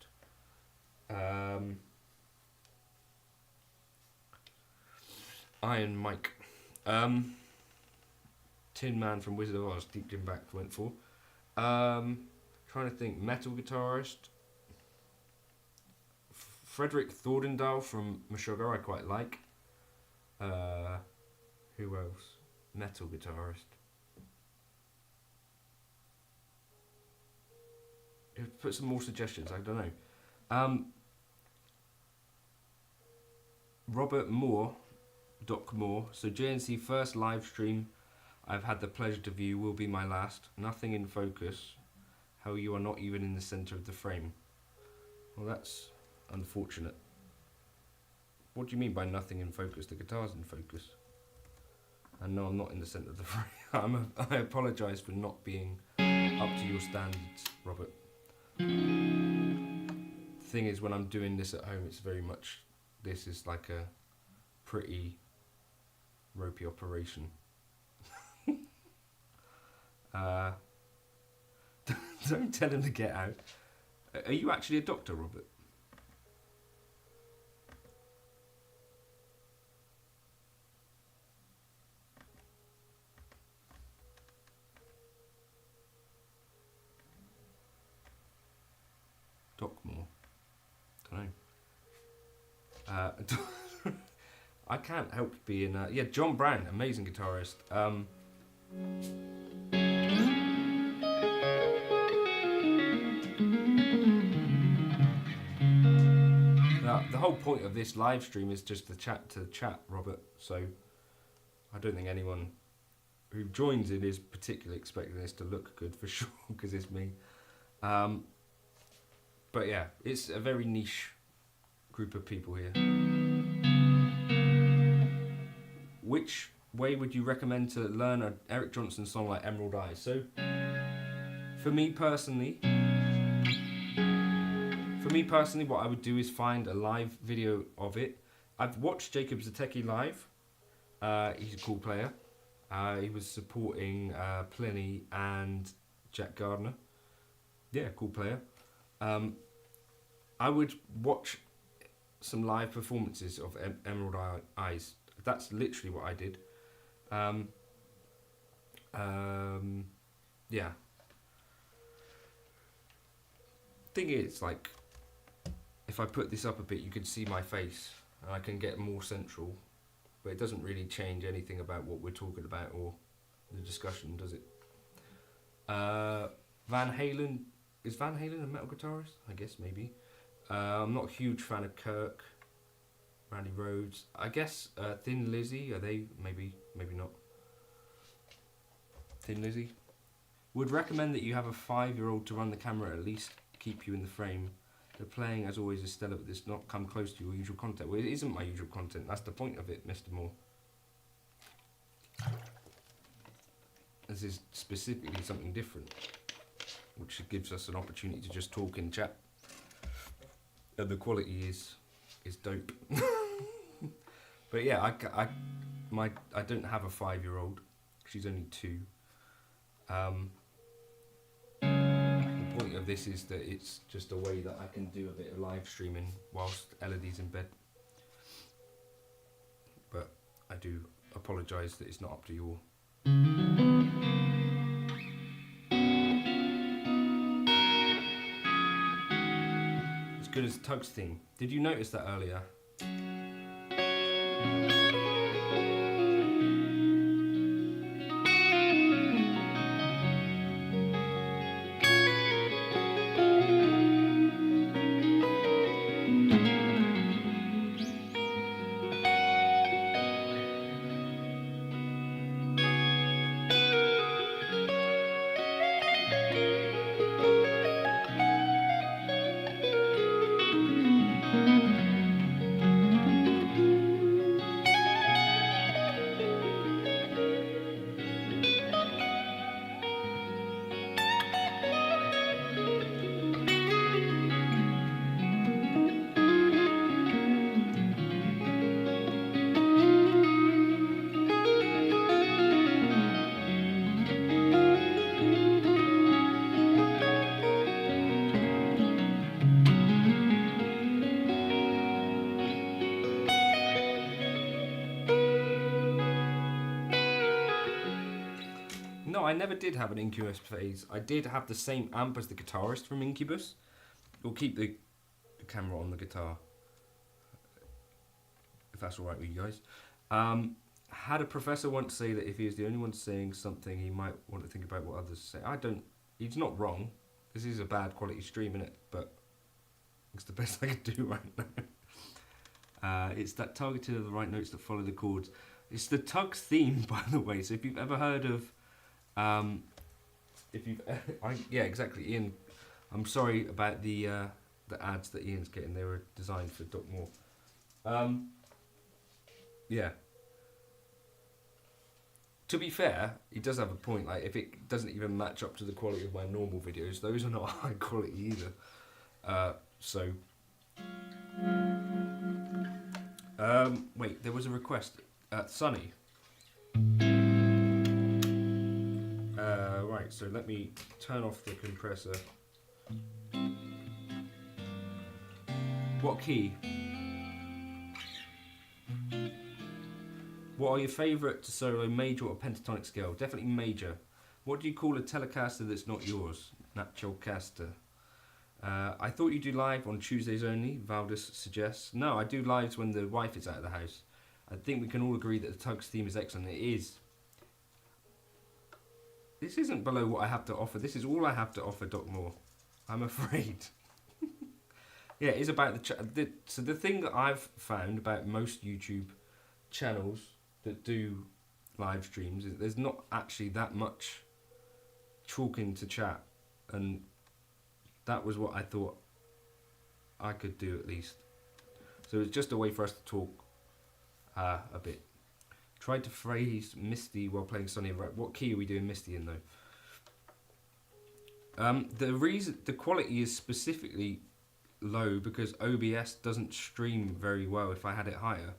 Iron Mike. Tin Man from Wizard of Oz, Deep Jim Back went for. Trying to think, metal guitarist. Frederick Thorndahl from Meshuggah, I quite like. Who else? Metal guitarist. Put some more suggestions, I don't know. Robert Moore, Doc Moore. So JNC first live stream I've had the pleasure to view will be my last. Nothing in focus. How you are not even in the centre of the frame. Well, that's unfortunate. What do you mean by nothing in focus? The guitar's in focus. And no, I'm not in the centre of the frame. I apologise for not being up to your standards, Robert. The thing is, when I'm doing this at home, it's very much... This is like a pretty ropey operation. Don't tell him to get out. Are you actually a doctor, Robert? Dockmore. Don't know. Uh, I can't help being yeah, John Brown, amazing guitarist. Now, the whole point of this live stream is just to chat, Robert. So I don't think anyone who joins it is particularly expecting this to look good for sure, because it's me. But yeah, it's a very niche group of people here. Which way would you recommend to learn an Eric Johnson song like Emerald Eyes? So, for me personally, what I would do is find a live video of it. I've watched Jacob Zatecki live. He's a cool player. He was supporting Pliny and Jack Gardner. Yeah, cool player. I would watch some live performances of Emerald Eyes. That's literally what I did. Yeah. Thing is, like, if I put this up a bit, you can see my face, and I can get more central, but it doesn't really change anything about what we're talking about or the discussion, does it? Van Halen, is Van Halen a metal guitarist? I guess maybe. I'm not a huge fan of Kirk, Randy Rhoads. I guess Thin Lizzy, are they? Maybe not. Thin Lizzy. Would recommend that you have a 5-year-old to run the camera, at least keep you in the frame. The playing, as always, is stellar, but this not come close to your usual content. Well, it isn't my usual content. That's the point of it, Mr. Moore. This is specifically something different, which gives us an opportunity to just talk and chat. And the quality is dope. But yeah, I don't have a 5-year-old. She's only 2. The point of this is that it's just a way that I can do a bit of live streaming whilst Elodie's in bed. But I do apologise that it's not up to your... As good as Tug's theme. Did you notice that earlier? No, I never did have an Incubus phase. I did have the same amp as the guitarist from Incubus. We'll keep the camera on the guitar, if that's alright with you guys. Had a professor once say that if he is the only one saying something, he might want to think about what others say. He's not wrong. This is a bad quality stream, innit? But it's the best I can do right now. It's that targeted of the right notes that follow the chords. It's the Tug's theme, by the way. So if you've ever heard of... yeah, exactly, Ian. I'm sorry about the ads that Ian's getting. They were designed for Doc Moore. Yeah. To be fair, he does have a point. Like, if it doesn't even match up to the quality of my normal videos, those are not high quality either. Wait, there was a request. Sunny. Right, so let me turn off the compressor. What key? What are your favourite to solo, major or pentatonic scale? Definitely major. What do you call a Telecaster that's not yours? Nacho caster. I thought you do live on Tuesdays only, Valdis suggests. No, I do lives when the wife is out of the house. I think we can all agree that the Tugs theme is excellent. It is. This isn't below what I have to offer. This is all I have to offer, Doc Moore. I'm afraid. Yeah, it is about so the thing that I've found about most YouTube channels that do live streams is there's not actually that much talking to chat, and that was what I thought I could do at least. So it's just a way for us to talk a bit. Tried to phrase Misty while playing Sonny and Rap. What key are we doing Misty in though? The quality is specifically low because OBS doesn't stream very well if I had it higher.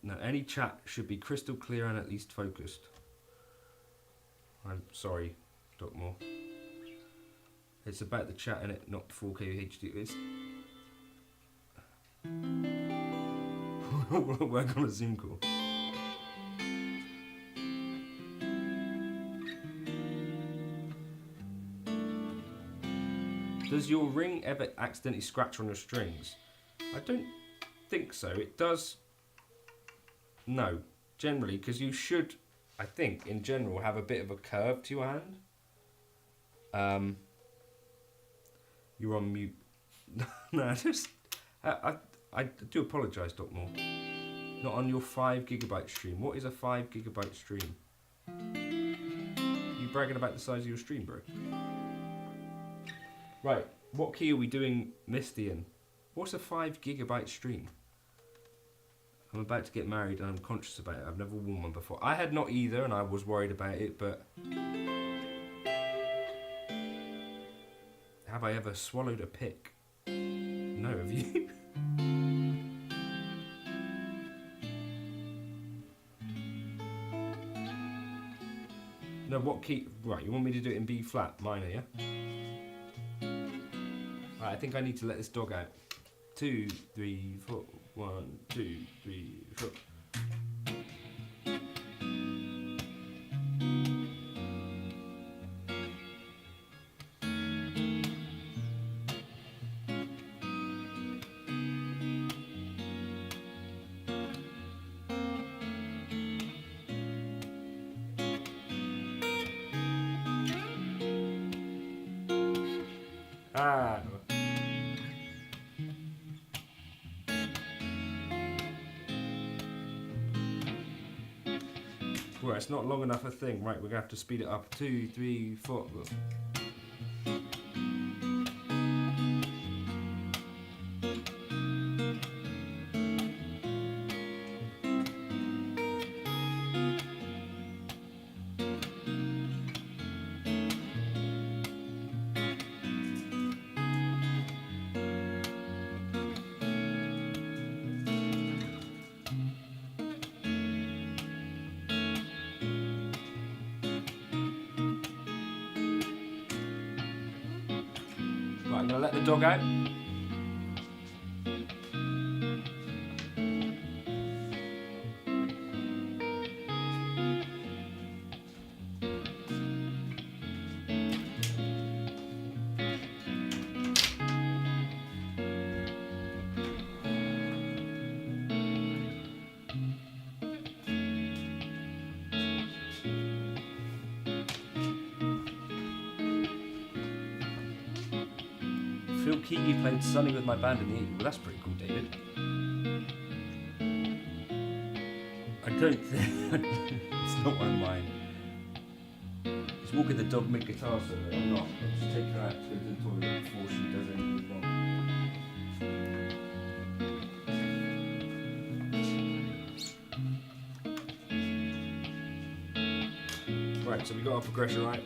No, any chat should be crystal clear and at least focused. I'm sorry, Doc Moore. It's about the chat and it, not 4K HD. It's we'll work on a Zoom call. Does your ring ever accidentally scratch on your strings? I don't think so. It does. No, generally, because you should, I think, in general, have a bit of a curve to your hand. You're on mute. No, I do apologise, Doc Moore. Not on your 5 GB stream. What is a 5 GB stream? You bragging about the size of your stream, bro? Right, what key are we doing Misty in? What's a 5 GB stream? I'm about to get married and I'm conscious about it. I've never worn one before. I had not either and I was worried about it, but... Have I ever swallowed a pick? No, have you? No, what key? Right, you want me to do it in B flat minor, yeah? Right, I think I need to let this dog out. 2, 3, 4. 1, 2, 3, 4. Ah. Well, it's not long enough a thing. Right, we're gonna have to speed it up. 2, 3, 4. Right, I'm gonna let the dog out. Phil Keaggy played Sunny with my band in the 80s. Well, that's pretty cool, David. I don't think... it's not one of mine. He's walking the dog mid-guitar solo. I'm not. I'm just taking her out to go to the toilet before she does anything wrong. Right, so we got our progression right.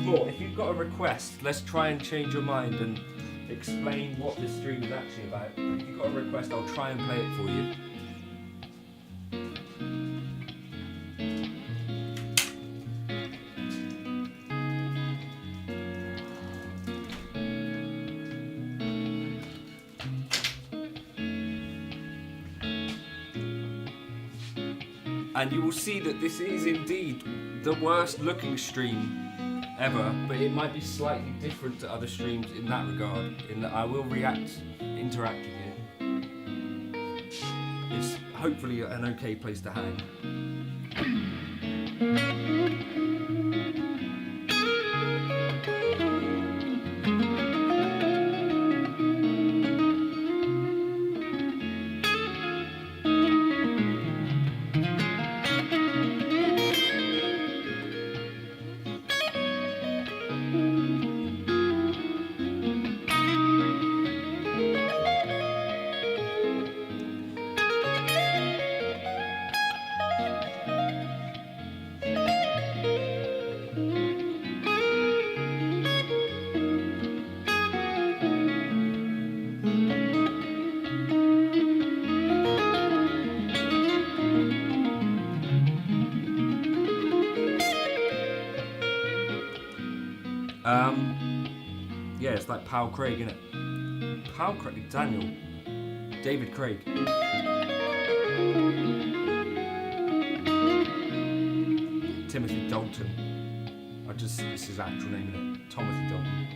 If you've got a request, let's try and change your mind and explain what this stream is actually about. If you've got a request, I'll try and play it for you. And you will see that this is indeed the worst looking stream ever, but it might be slightly different to other streams in that regard, in that I will interact with you. It's hopefully an okay place to hang. Yeah, it's like Powell Craig, isn't it? Powell Craig, Daniel, David Craig. Timothy Dalton. This is his actual name, isn't it? Timothy Dalton.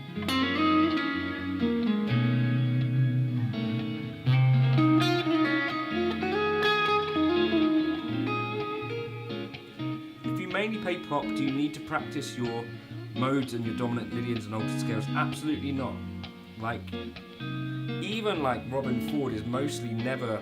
If you mainly play pop, do you need to practice your modes and your dominant Lydians and altered scales? Absolutely not. Like, even like Robin Ford is mostly never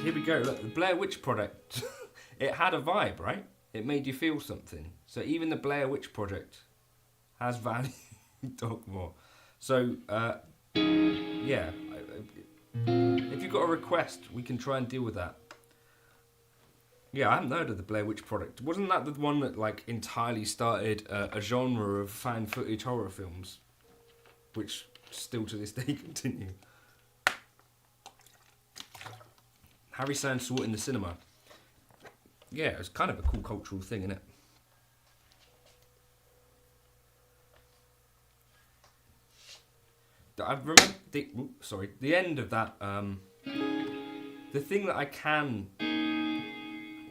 Here we go, look, the Blair Witch Project. It had a vibe, right? It made you feel something. So even the Blair Witch Project has value. Dogmore. So, yeah. If you've got a request, we can try and deal with that. Yeah, I haven't heard of the Blair Witch Project. Wasn't that the one that like entirely started a genre of fan footage horror films? Which still to this day continue. Harry Sands saw it in the cinema. Yeah, it's kind of a cool cultural thing, isn't it? I remember the end of that. The thing that I can,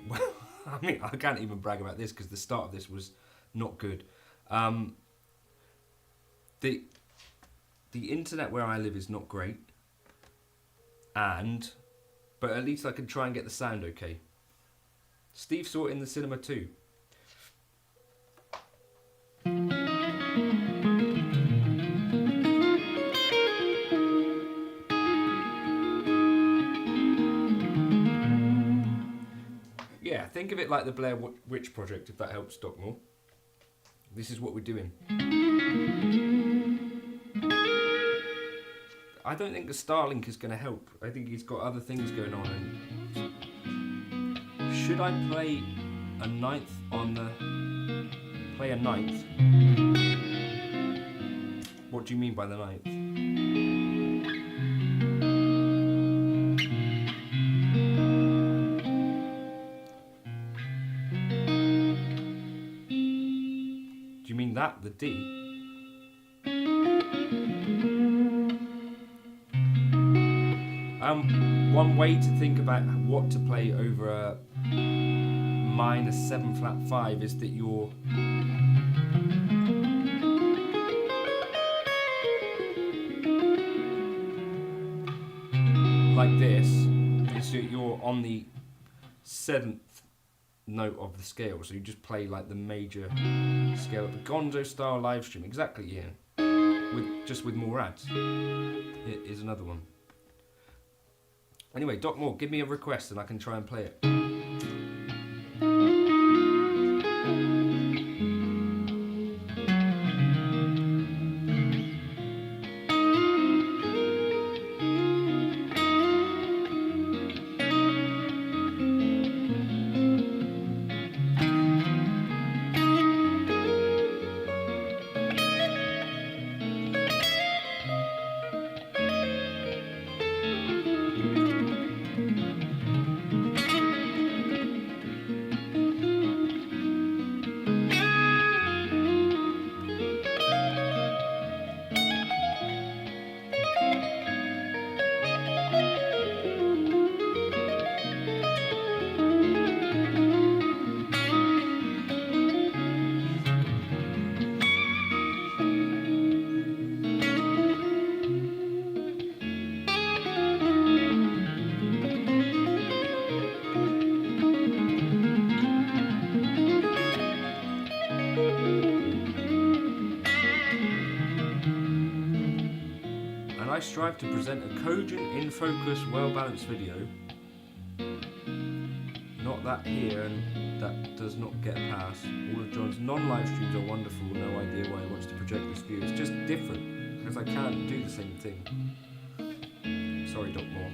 well, I mean, I can't even brag about this because the start of this was not good. The internet where I live is not great, but at least I can try and get the sound okay. Steve saw it in the cinema too. Yeah, think of it like the Blair Witch Project, if that helps, Stockmore. This is what we're doing. I don't think the Starlink is going to help. I think he's got other things going on. And should I play a ninth on the... Play a ninth? What do you mean by the ninth? Do you mean that, the D? One way to think about what to play over a minor 7 flat 5 is that you're like this, is that you're on the 7th note of the scale, so you just play like the major scale, the Gonzo style live stream, exactly, Ian, with more ads. It is another one. Anyway, Doc Moore, give me a request and I can try and play it. I strive to present a cogent, in-focus, well-balanced video. Not that here and that does not get a pass. All of John's non-live streams are wonderful, no idea why he wants to project this view. It's just different, because I can't do the same thing. Sorry, Doc Moore.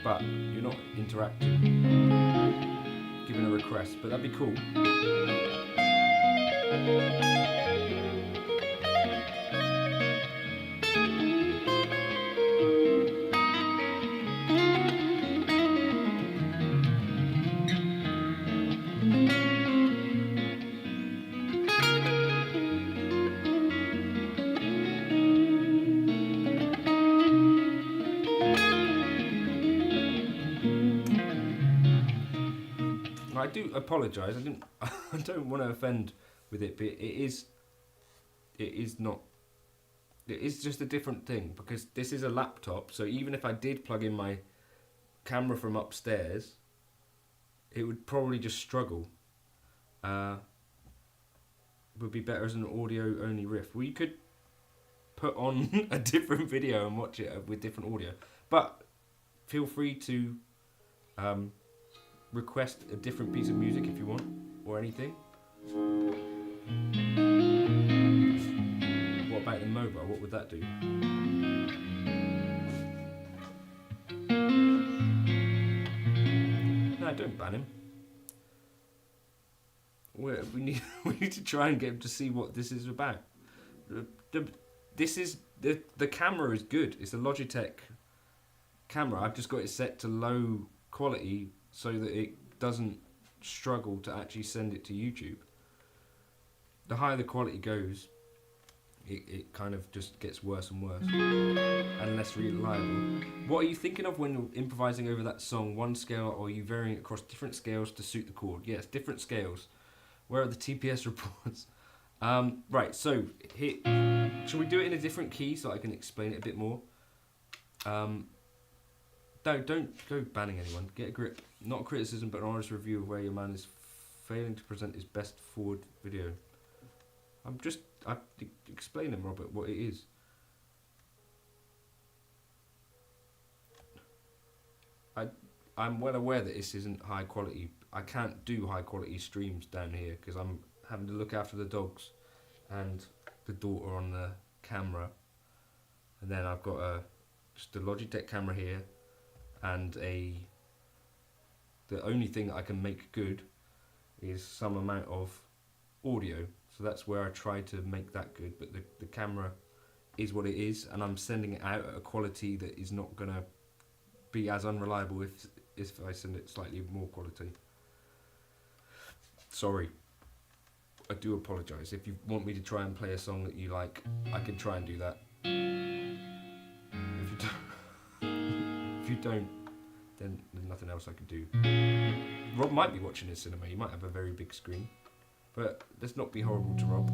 But you're not interacting, giving a request, but that'd be cool. I do apologise. I don't want to offend with it, but it is just a different thing, because this is a laptop. So even if I did plug in my camera from upstairs, it would probably just struggle. Would be better as an audio only riff. We could put on a different video and watch it with different audio, but feel free to request a different piece of music if you want, or anything. What about the mobile? What would that do? No, don't ban him. We need to try and get him to see what this is about. The camera is good. It's a Logitech camera. I've just got it set to low quality so that it doesn't struggle to actually send it to YouTube. The higher the quality goes, it kind of just gets worse and worse and less reliable. What are you thinking of when you're improvising over that song? One scale, or are you varying it across different scales to suit the chord? Yes, different scales. Where are the TPS reports? Right, so here, shall we do it in a different key so I can explain it a bit more? Don't go banning anyone. Get a grip. Not a criticism, but an honest review of where your man is failing to present his best forward video. I explain him, Robert, what it is. I'm well aware that this isn't high quality. I can't do high quality streams down here because I'm having to look after the dogs and the daughter on the camera, and then I've got just a Logitech camera here, and the only thing that I can make good is some amount of audio. So that's where I try to make that good, but the camera is what it is, and I'm sending it out at a quality that is not going to be as unreliable if I send it slightly more quality. Sorry. I do apologise. If you want me to try and play a song that you like, I can try and do that. If you don't, then there's nothing else I can do. Rob might be watching in cinema. He might have a very big screen, but let's not be horrible to Rob.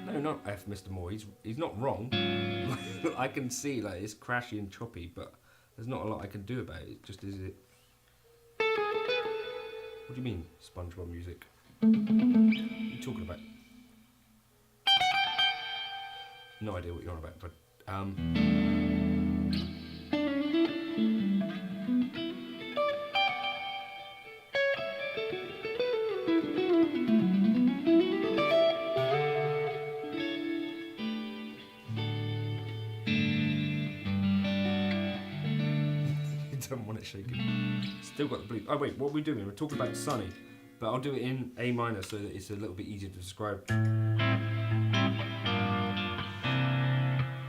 No, not F, Mr. Moore. He's not wrong. I can see like it's crashy and choppy, but there's not a lot I can do about it. It just is it. What do you mean, SpongeBob music? What are you talking about? No idea what you're on about, but don't want it shaking. Still got the blue. Oh wait, what are we doing? We're talking about Sunny, but I'll do it in A minor so that it's a little bit easier to describe.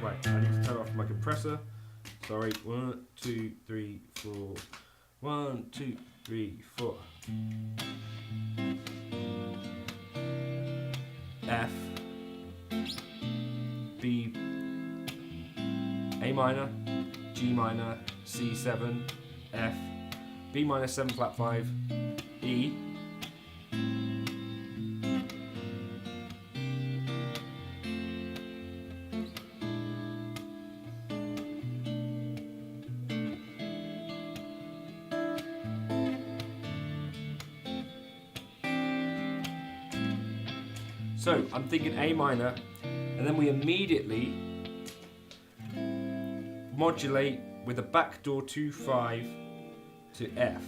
Right, I need to turn off my compressor. Sorry. 1, 2, 3, 4. 1, 2, 3, 4. F, B, A minor, G minor, C7, F, B minor 7 flat 5, E, so I'm thinking A minor, and then we immediately modulate with a backdoor 2/5 to F.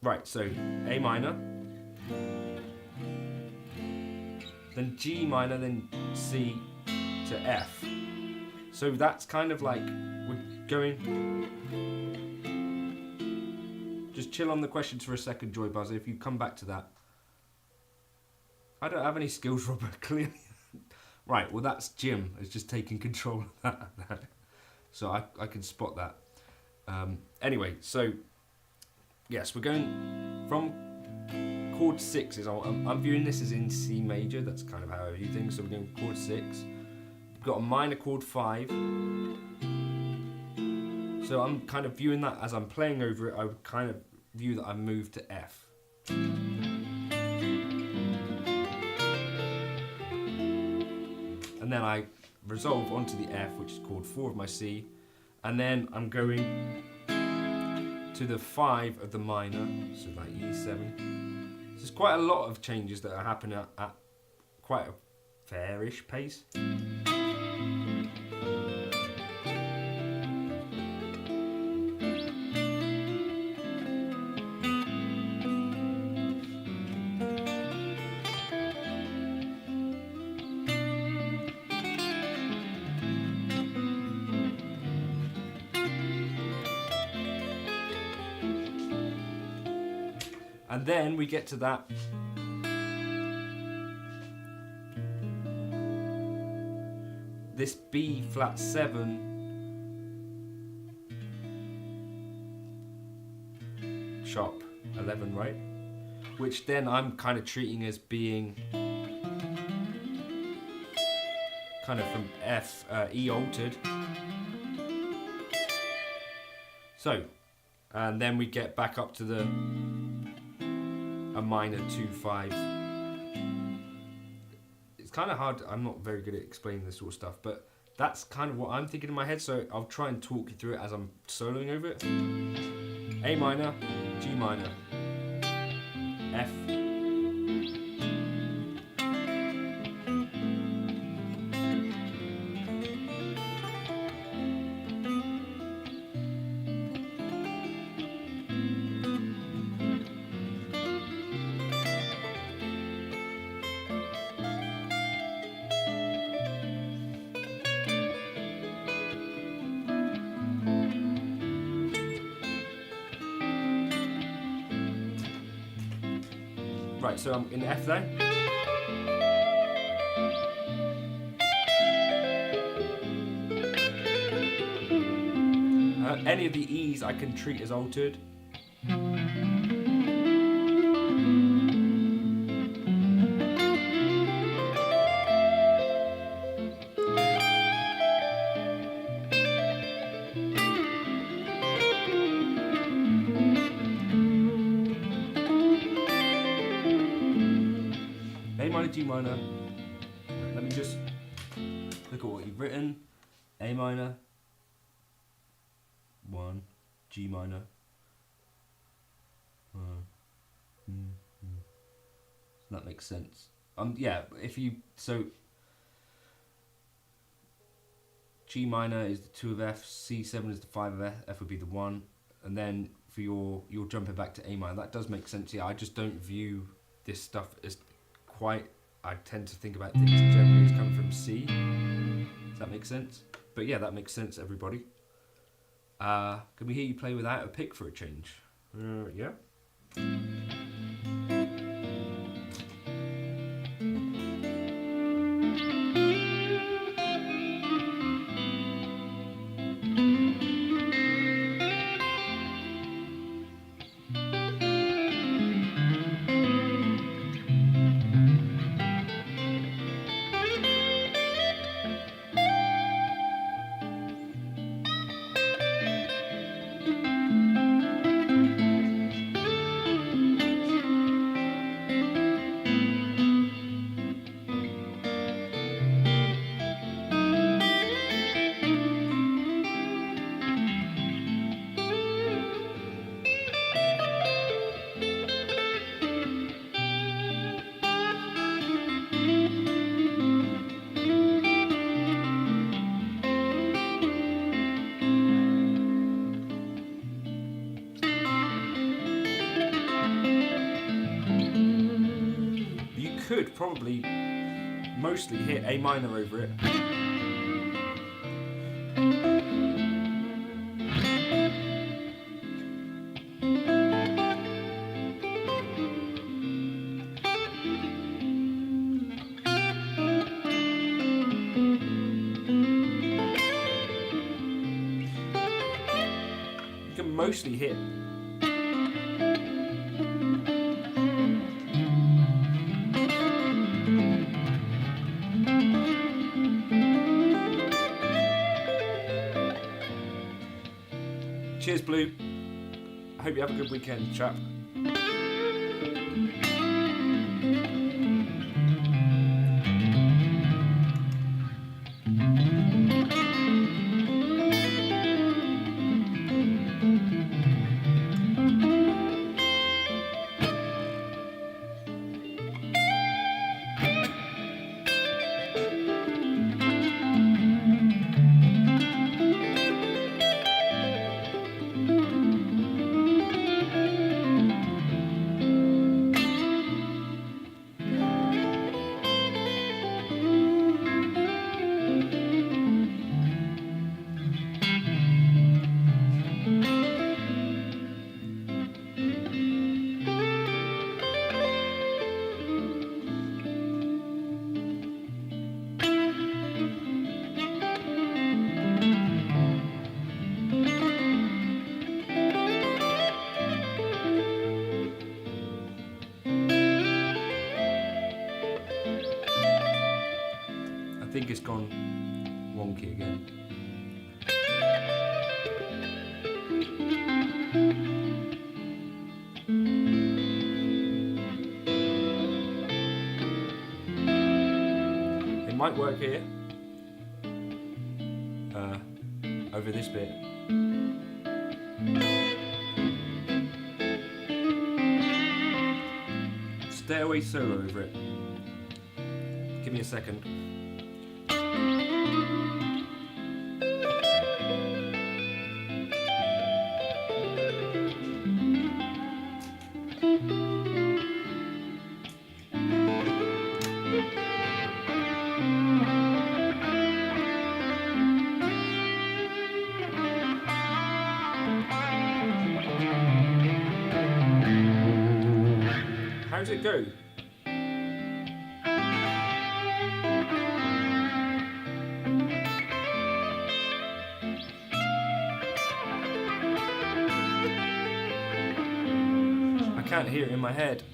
Right, so A minor, then G minor, then C to F. So that's kind of like we're going. Just chill on the questions for a second, Joy Buzzer. If you come back to that. I don't have any skills, Robert, clearly. Right, well that's Jim. It's just taking control of that. So I can spot that. Anyway, so yes, we're going from chord 6. I'm viewing this as in C major. That's kind of how I view things. So we're doing chord 6. We've got a minor chord 5. So I'm kind of viewing that as I'm playing over it. I would kind of view that I move to F. And then I resolve onto the F, which is chord 4 of my C, and then I'm going to the 5 of the minor, so like E7. So there's quite a lot of changes that are happening at quite a fairish pace. And then we get to that this B flat 7 sharp 11, right? Which then I'm kind of treating as being kind of from F, E altered. So, and then we get back up to the a minor 2/5. It's kind of hard. I'm not very good at explaining this sort of stuff, but that's kind of what I'm thinking in my head. So I'll try and talk you through it as I'm soloing over it. A minor, G minor, F, right, so I'm in F then. Any of the E's I can treat as altered. G minor. Let me just look at what you've written. A minor, 1, G minor. That makes sense. Yeah, if you G minor is the 2 of F, C7 is the 5 of F, F would be the 1, and then for you're jumping back to A minor. That does make sense. Yeah, I just don't view this stuff as quite. I tend to think about things generally as coming from C. Does that make sense? But yeah, that makes sense, everybody. Can we hear you play without a pick for a change? Yeah. Could probably mostly hit A minor over it. You can mostly hit. Cheers, Blue. I hope you have a good weekend, chap. I think it's gone wonky again. It might work here. Over this bit. Stairway solo over it. Give me a second. How does it go? I can't hear it in my head.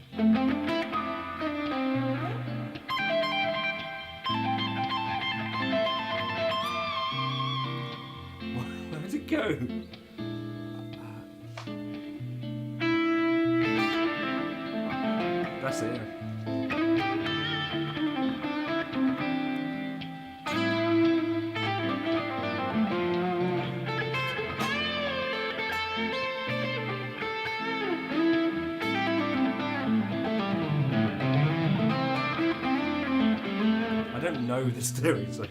Where does it go? That's it. know the stereo. So.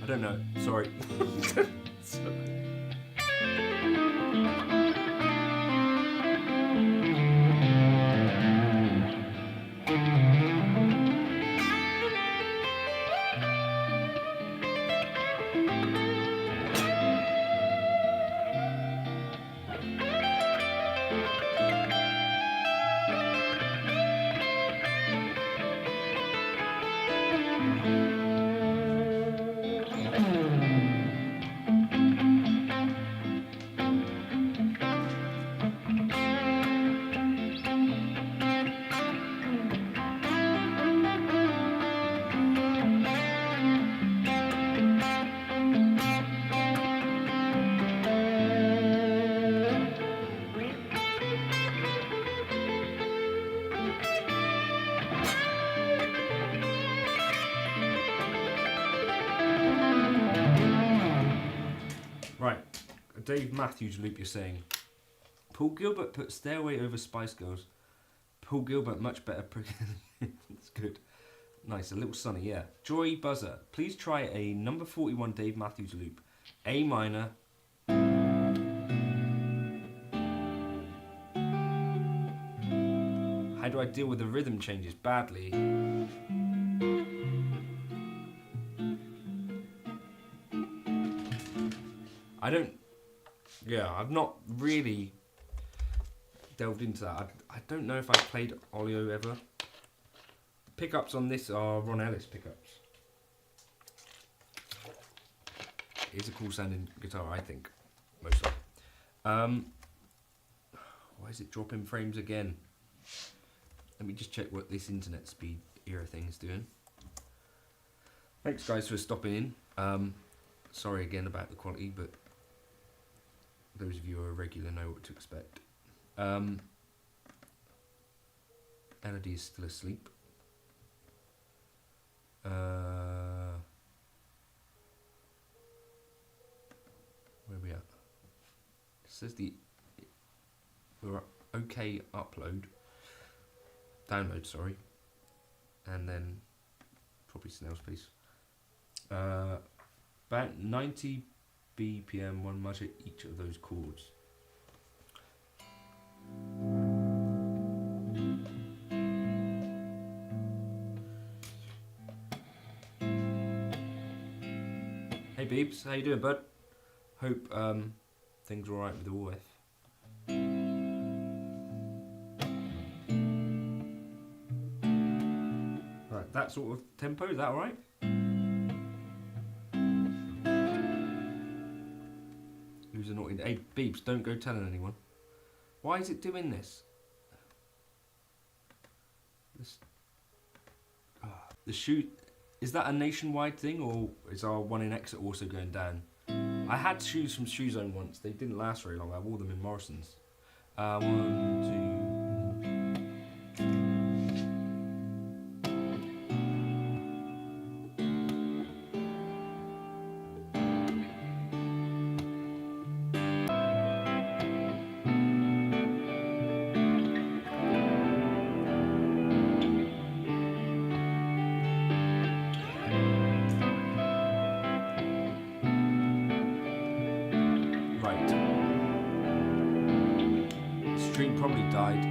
I don't know. Sorry. Right, Dave Matthews loop you're saying. Paul Gilbert put Stairway over Spice Girls. Paul Gilbert much better. It's good. Nice, a little sunny, yeah. Joy Buzzer, please try a number 41 Dave Matthews loop. A minor. How do I deal with the rhythm changes? Badly. I've not really delved into that. I don't know if I've played Olio ever. Pickups on this are Ron Ellis pickups. It's a cool sounding guitar, I think, mostly. Why is it dropping frames again? Let me just check what this internet speed era thing is doing. Thanks guys for stopping in. Sorry again about the quality, but those of you who are regular know what to expect. Elodie is still asleep. Where are we at? It says we're okay download, sorry, and then probably snail's pace. About 90 BPM, one measure each of those chords. Hey Beebs, how you doing, bud? Hope things are alright with the wife. Right, that sort of tempo, is that alright? Who's annoying? Hey Beebs, don't go telling anyone. Why is it doing this? The shoe, is that a nationwide thing, or is our one in Exeter also going down? I had shoes from Shoe Zone once. They didn't last very long. I wore them in Morrison's. 1, 2. Stream probably died.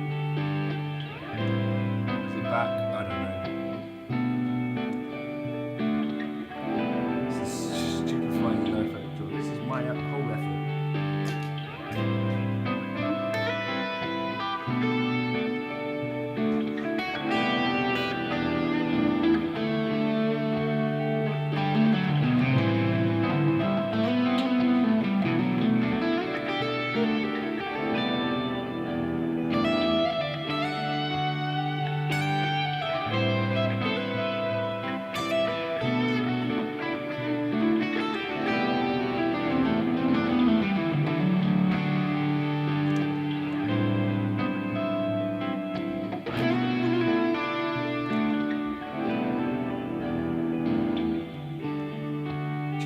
Is it back? I don't know. This is stupefying no effect. This is my whole effort.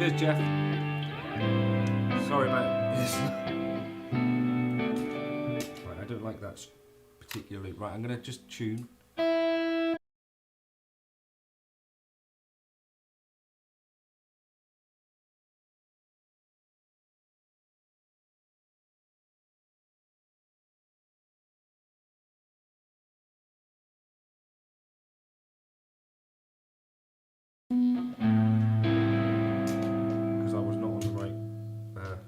Cheers, Jeff. Sorry about this. Right, I don't like that particularly. Right, I'm gonna just tune. Because I was not on the right foot.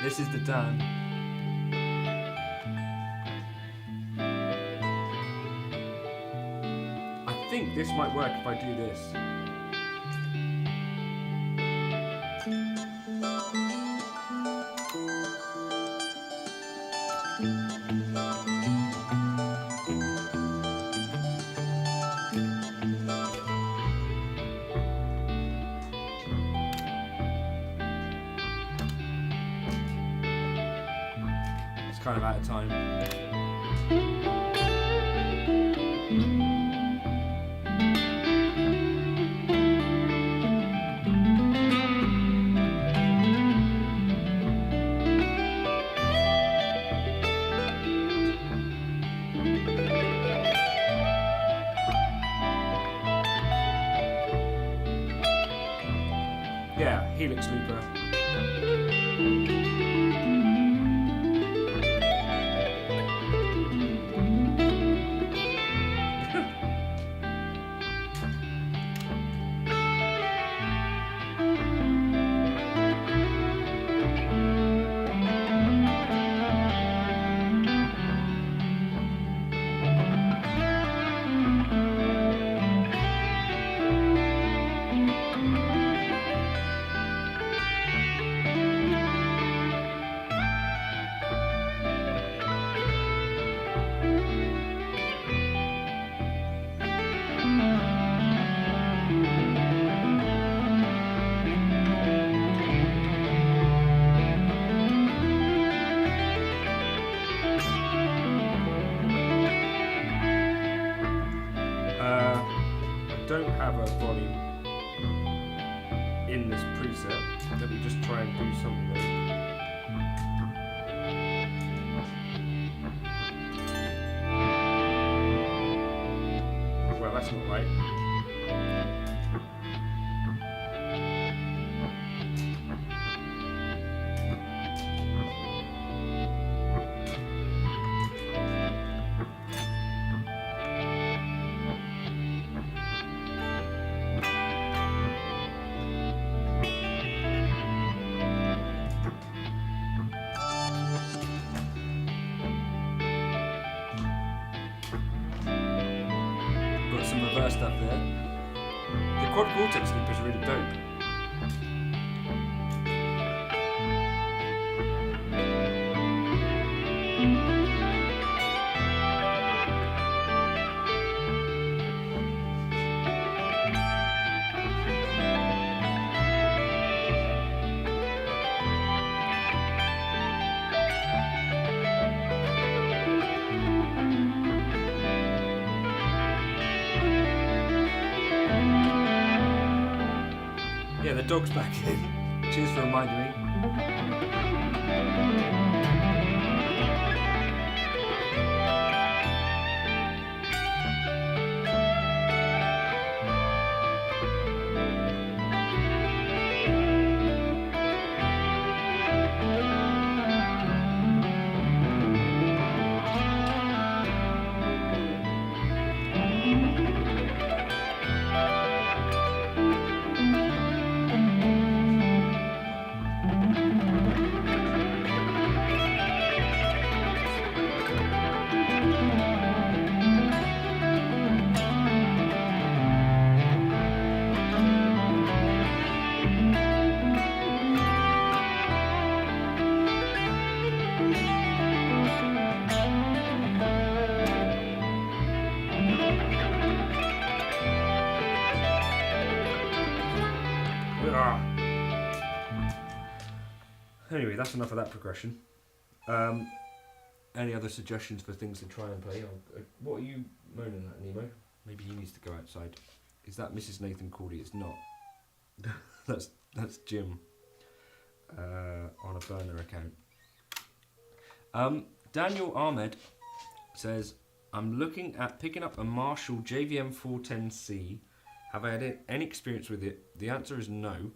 This is the Dan. I think this might work if I do this. Kind of out of time. Yeah, helix looper. Don't have a volume in this preset. Let me just try and do something like well, that's not right. Some reverse stuff there. The quad cortex loop is really dope. Yeah, the dog's back in. Cheers for reminding me. that's enough of that progression. Any other suggestions for things to try and play? What are you moaning at, Nemo? Maybe he needs to go outside. Is that Mrs. Nathan Cordy? It's not. that's Jim on a burner account. Daniel Ahmed says, I'm looking at picking up a Marshall JVM 410C. Have I had any experience with it? The answer is no.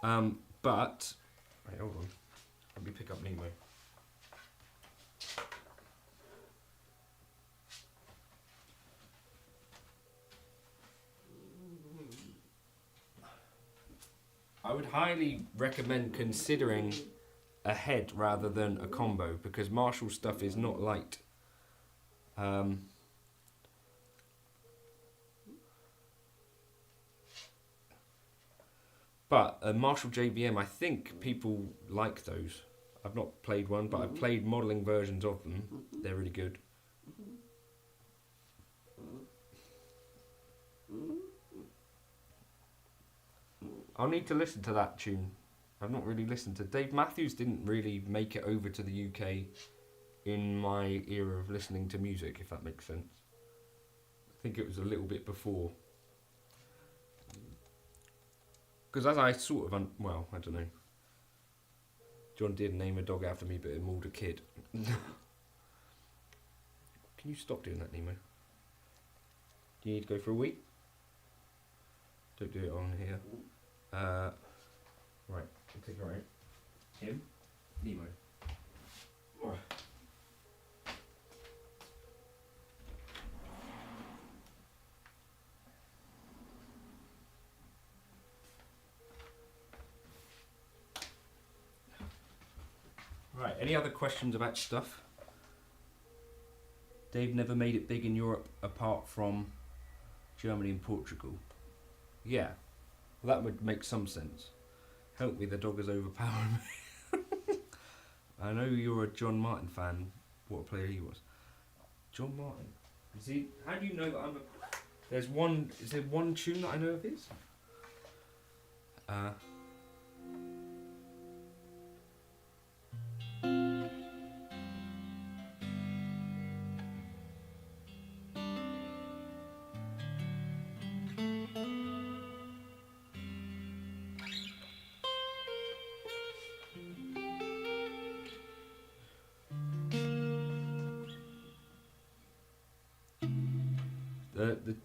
But wait, hold on. Let me pick up Nemo. I would highly recommend considering a head rather than a combo, because Marshall stuff is not light. But a Marshall JVM, I think people like those. I've not played one, but I've played modelling versions of them. They're really good. I'll need to listen to that tune. I've not really listened to... Dave Matthews didn't really make it over to the UK in my era of listening to music, if that makes sense. I think it was a little bit before. Because as I sort of... well, I don't know. John did name a dog after me, but it mauled a kid. Can you stop doing that, Nemo? Do you need to go for a week? Don't do it on here. Right, I'll take it right. Him, Nemo. Right, any other questions about stuff? Dave never made it big in Europe apart from Germany and Portugal. Yeah, well, that would make some sense. Help me, the dog is overpowering me. I know you're a John Martin fan. What a player he was. John Martin. Is he? How do you know that I'm a... There's one... Is there one tune that I know of his?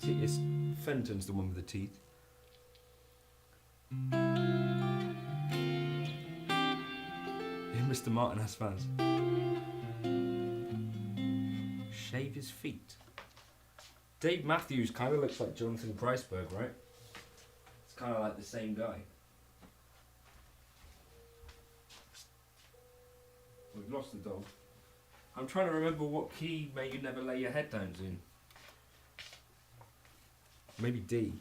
It's Fenton's the one with the teeth. Yeah, Mr. Martin has fans. Shave his feet. Dave Matthews kind of looks like Jonathan Kreisberg, right? It's kind of like the same guy. We've lost the dog. I'm trying to remember what key May You Never Lay Your Head Down's in. Maybe D.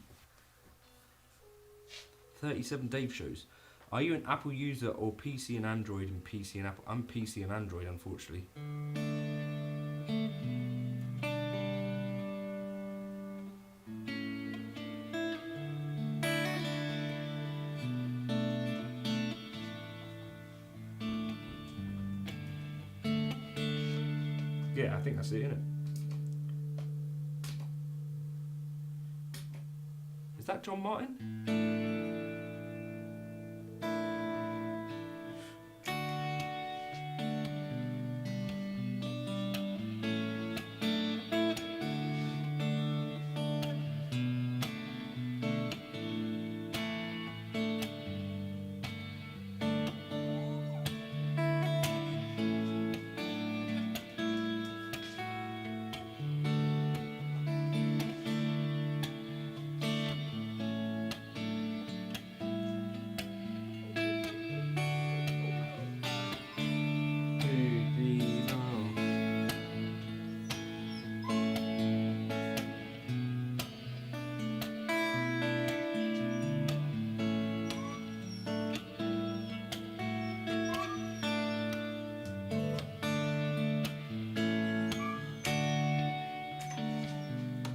37 Dave shows. Are you an Apple user or PC and Android and PC and Apple? I'm PC and Android, unfortunately. Yeah, I think that's it, innit? Is that John Martin?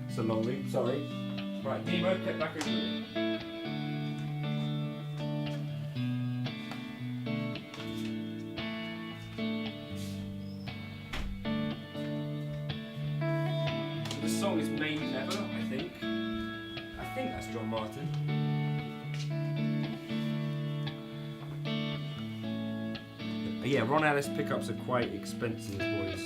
It's a long loop, sorry. Right, Nemo, get back into it. song is Maybe Never, I think. I think that's John Martin. Yeah, Ron Ellis pickups are quite expensive, boys.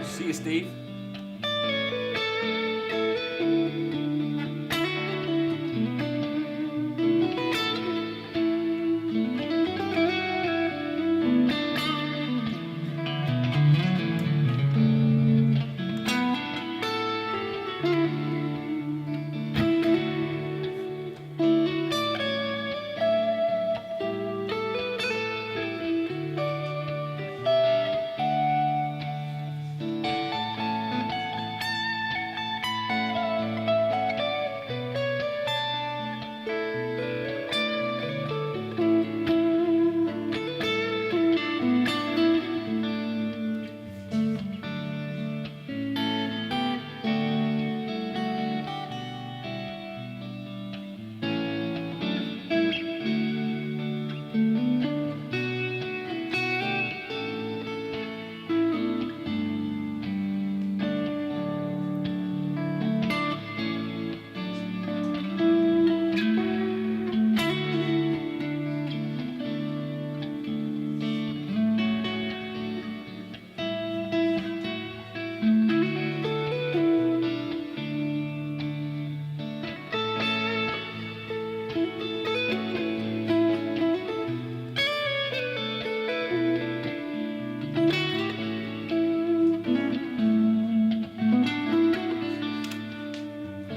See you, Steve.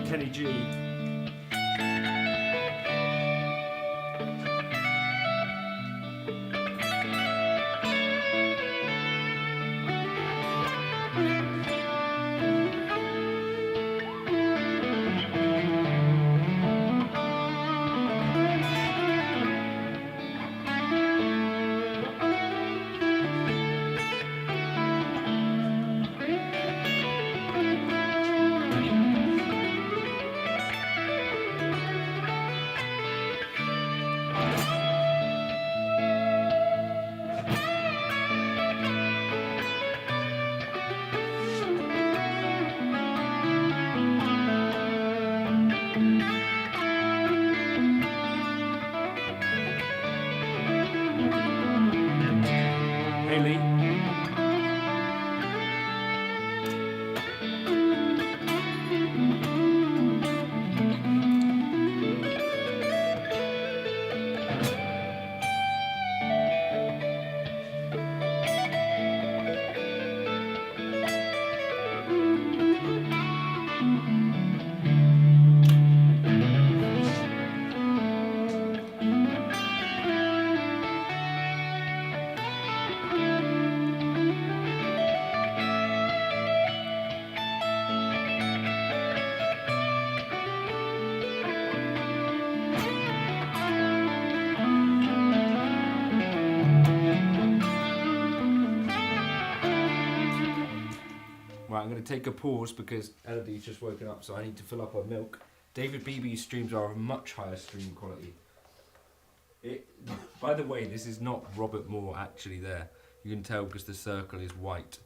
Kenny G. Right, I'm going to take a pause because Elodie's just woken up, so I need to fill up her milk. David BB's streams are of much higher stream quality. By the way, this is not Robert Moore actually there. You can tell because the circle is white.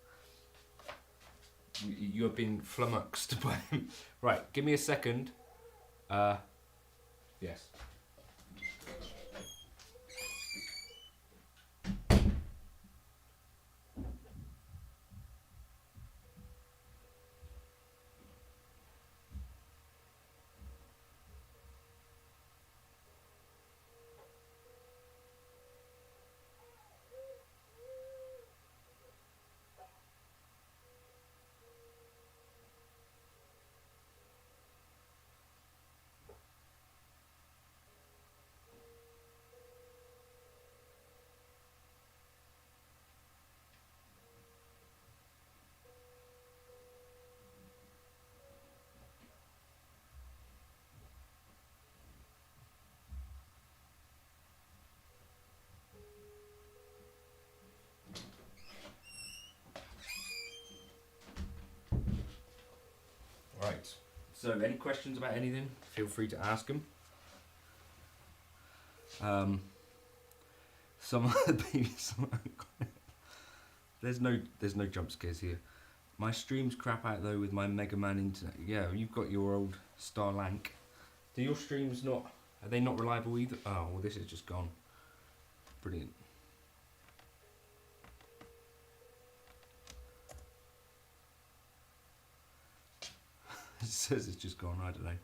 You have been flummoxed by him. Right, give me a second. Yes. Right. So, any questions about anything? Feel free to ask them. There's no jump scares here. My streams crap out though with my Mega Man internet. Yeah, you've got your old Starlink. Do your streams not? Are they not reliable either? Oh, well, this is just gone. Brilliant. It says it's just gone. I don't know.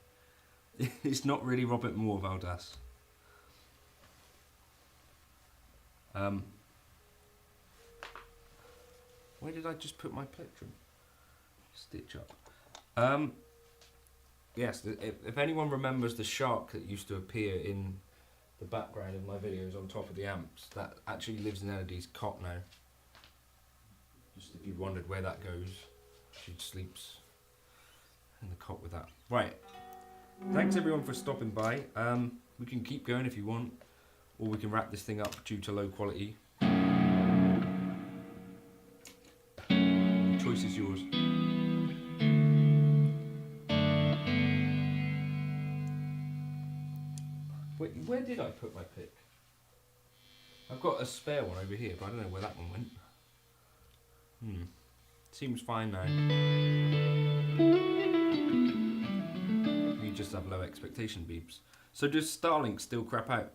It's not really Robert Moore, Valdas. Where did I just put my plectrum? Stitch up. Yes, if anyone remembers the shark that used to appear in the background of my videos on top of the amps, that actually lives in Elodie's cot now. Just if you wondered where that goes, she sleeps in the cot with that. Right. Thanks everyone for stopping by. We can keep going if you want, or we can wrap this thing up due to low quality. The choice is yours. Wait, where did I put my pick? I've got a spare one over here, but I don't know where that one went. Seems fine now. You just have low expectation beeps. So does Starlink still crap out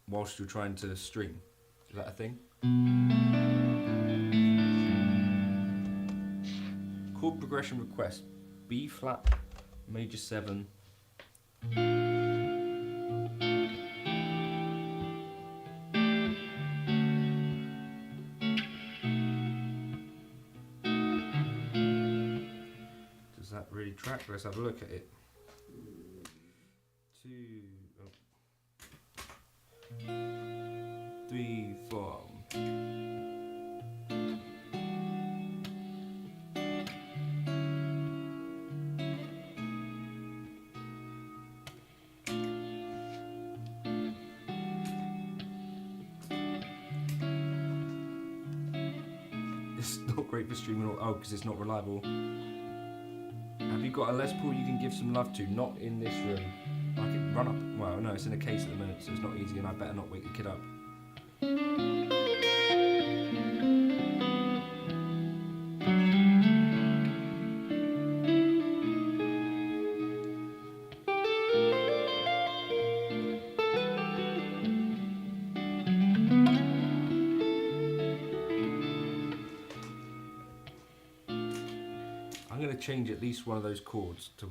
whilst you're trying to stream? Is that a thing? Chord progression request. B flat, major 7. Does that really track? Let's have a look at it. 2, 3, 4. It's not great for streaming. Oh, because it's not reliable. Have you got a Les Paul you can give some love to? Not in this room. I can run up. Well, no, it's in a case at the minute, so it's not easy, and I better not wake the kid up. I'm going to change at least one of those chords to...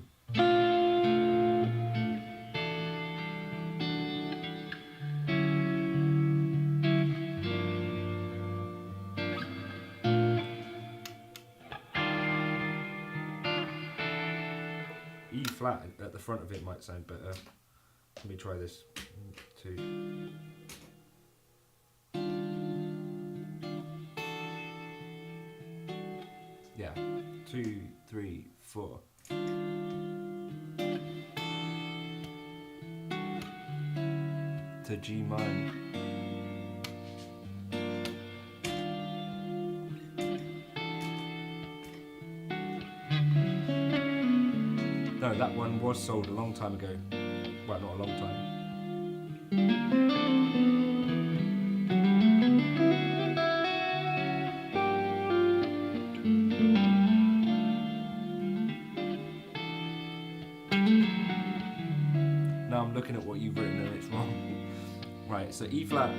E flat at the front of it might sound better. Let me try this. 2. Yeah. 2, 3, 4. To G minor. No, that one was sold a long time ago. Well, not a long time. now I'm looking at what you've written and it's wrong. Right, so E flat.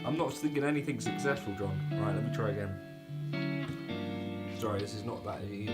I'm not thinking anything successful, John. Right, let me try again. Sorry, this is not that either.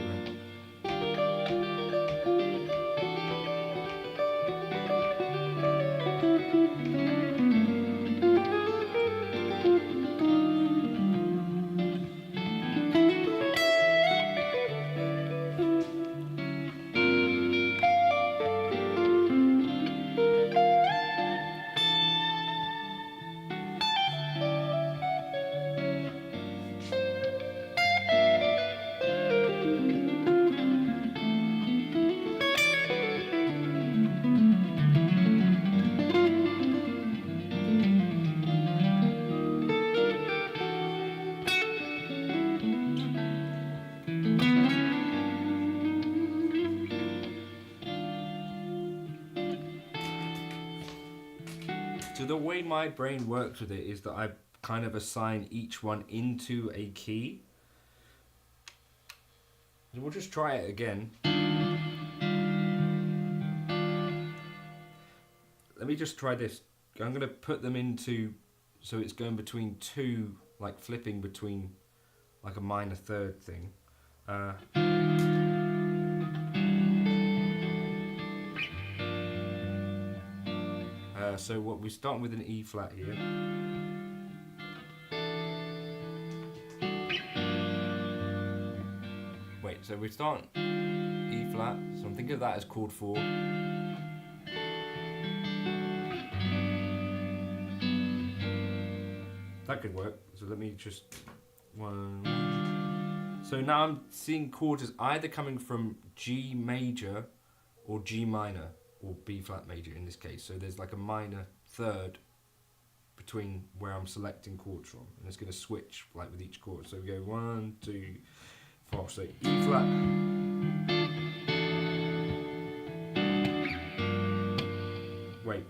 So the way my brain works with it is that I kind of assign each one into a key. So we'll just try it again. Let me just try this. I'm going to put them into, so it's going between two, like flipping between like a minor third thing. So what we start with an E flat here. Wait, so we start E flat, so I'm thinking of that as chord 4. That could work, so let me just... So now I'm seeing chords as either coming from G major or G minor, or B flat major in this case. So there's like a minor third between where I'm selecting chords from, and it's going to switch like with each chord. So we go 1, 2, 4. So E flat, wait,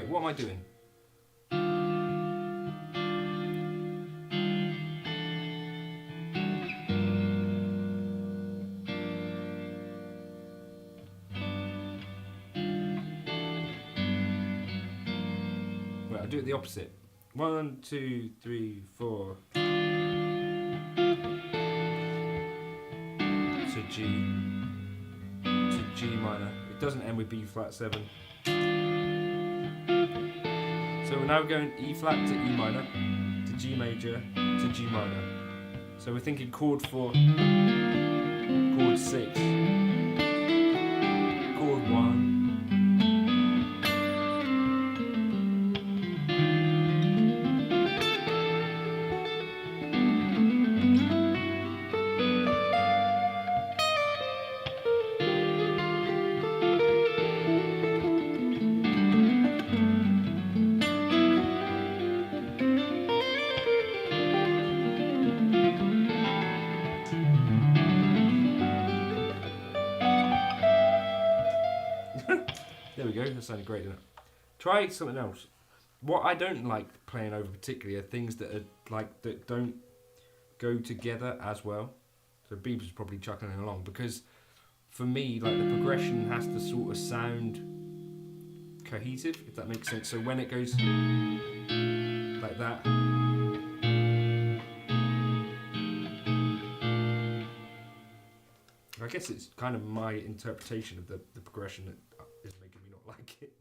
what am I doing? I'll do it the opposite. 1, 2, 3, 4. To G. To G minor. It doesn't end with B flat 7. So we're now going E flat to E minor, to G major, to G minor. So we're thinking chord 4, chord 6, chord 1. There we go, that sounded great, didn't it? Try something else. What I don't like playing over particularly are things that are like that don't go together as well. So Beebs is probably chuckling along because for me, like the progression has to sort of sound cohesive, if that makes sense. So when it goes like that, I guess it's kind of my interpretation of the progression that is making me not like it.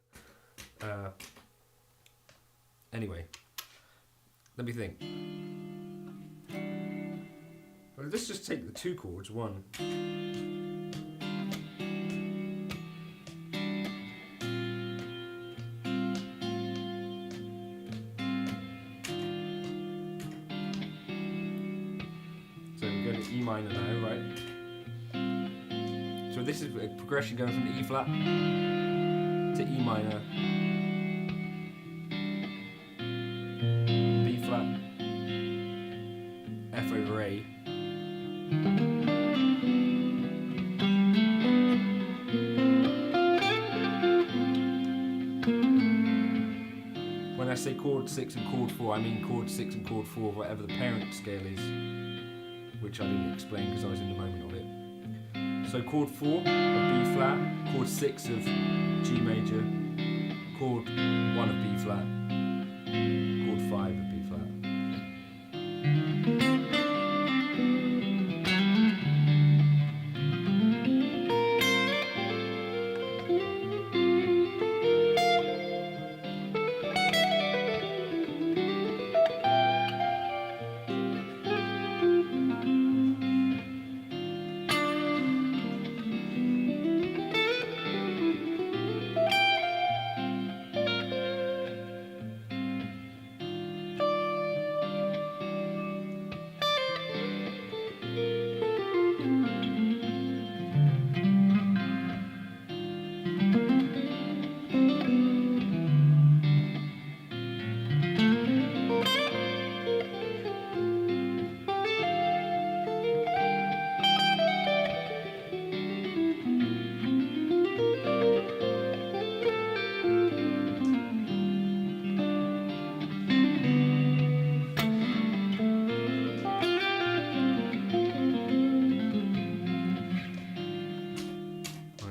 Anyway, let me think. Well, let's just take the two chords. 1. minor now, right? So this is a progression going from E flat to E minor, B flat, F over A. When I say chord 6 and chord 4, I mean chord 6 and chord 4, whatever the parent scale is, which I didn't explain because I was in the moment of it. So chord 4 of B flat, chord 6 of G major, chord 1 of B flat, chord 5 of B flat.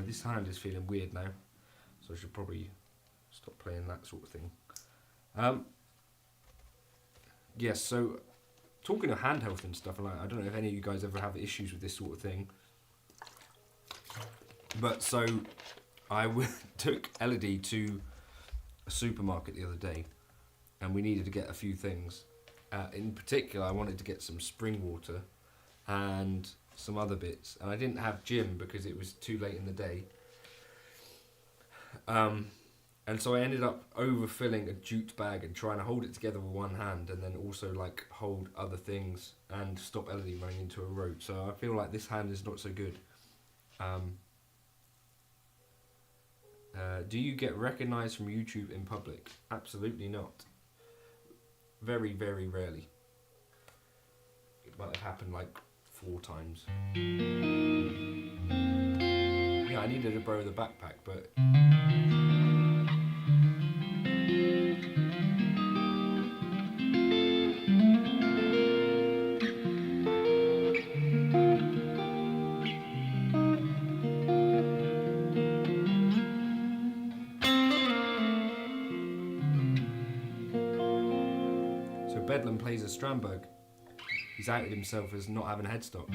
This hand is feeling weird now, so I should probably stop playing that sort of thing. Yes, so talking of hand health and stuff, like, I don't know if any of you guys ever have issues with this sort of thing, but so I took Elodie to a supermarket the other day, and we needed to get a few things. In particular, I wanted to get some spring water and some other bits, and I didn't have gin because it was too late in the day. And so I ended up overfilling a jute bag and trying to hold it together with one hand, and then also like hold other things and stop Elodie running into a road. So I feel like this hand is not so good. Do you get recognised from YouTube in public? Absolutely not. Very, very rarely. It might have happened like 4 times. Yeah, I needed to borrow the backpack, but so Bedlam plays a Strandberg. He's outed himself as not having a headstock.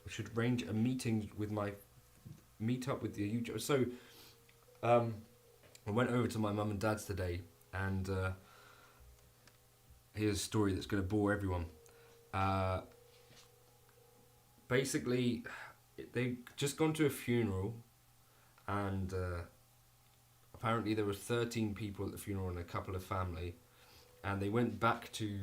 We should arrange a meeting with my meet up with the YouTube. So I went over to my mum and dad's today, and here's a story that's going to bore everyone. Basically, they've just gone to a funeral, and apparently there were 13 people at the funeral and a couple of family, and they went back to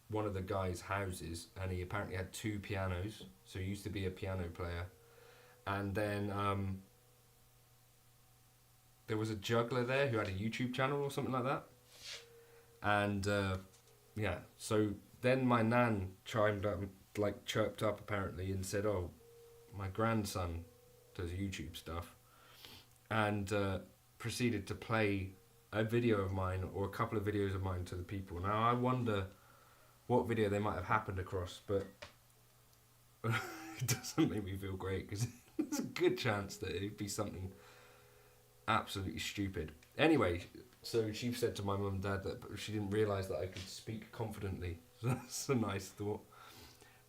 one of the guy's houses, and he apparently had 2 pianos, so he used to be a piano player. And then there was a juggler there who had a YouTube channel or something like that. And yeah, so then my nan chimed up, like chirped up apparently, and said, "Oh, my grandson does YouTube stuff," and proceeded to play a video of mine or a couple of videos of mine to the people. Now I wonder what video they might have happened across, but it doesn't make me feel great because there's a good chance that it'd be something absolutely stupid. Anyway, so she said to my mum and dad that she didn't realise that I could speak confidently. So that's a nice thought.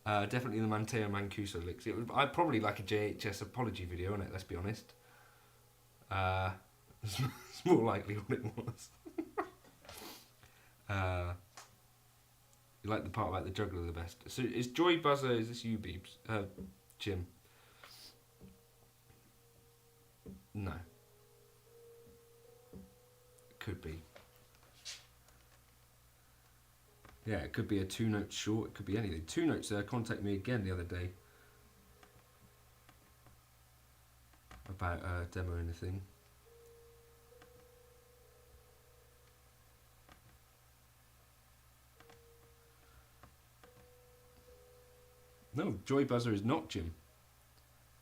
Definitely the Matteo Mancuso licks. I'd probably like a JHS apology video on it, let's be honest. It's more likely what it was. You like the part about the juggler the best. So is Joy Buzzer, is this you, Beebs? Jim? No. Could be. Yeah, it could be a 2-note short, it could be anything. 2 Notes contacted me again the other day about demoing the thing. No, Joy Buzzer is not Jim.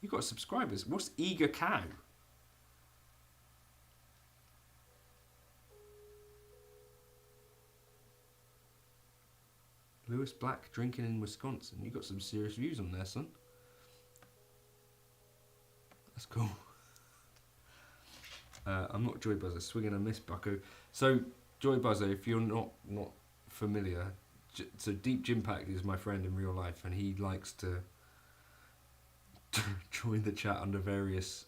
You got subscribers. What's Eager Cow? Lewis Black drinking in Wisconsin. You got some serious views on there, son. That's cool. I'm not Joy Buzzer. Swinging a miss, bucko. So, Joy Buzzer, if you're not familiar, so Deep Jimpact is my friend in real life, and he likes to join the chat under various.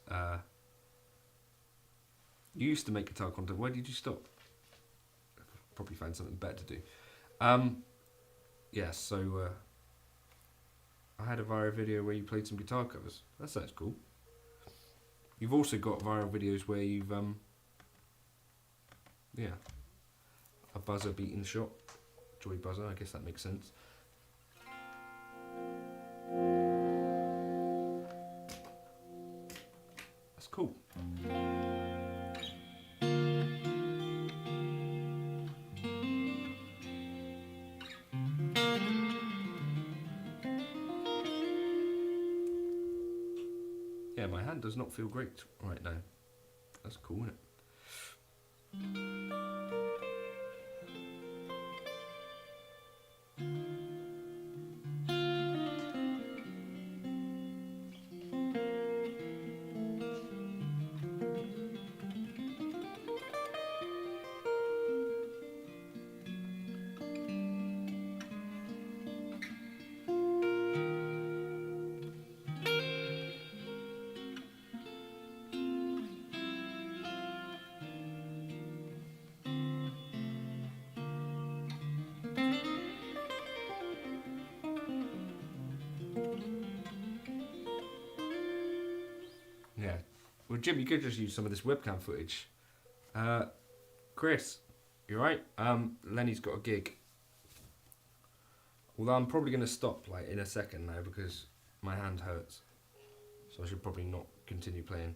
You used to make guitar content. Why did you stop? Probably find something better to do. Yeah, so I had a viral video where you played some guitar covers. That sounds cool. You've also got viral videos where you've yeah, a buzzer beating shot. Joy Buzzer, I guess that makes sense. That's cool. Yeah, my hand does not feel great right now. That's cool, isn't it? Yeah. Well, Jim, you could just use some of this webcam footage. Chris, you right? Lenny's got a gig. Although I'm probably going to stop like in a second now because my hand hurts. So I should probably not continue playing.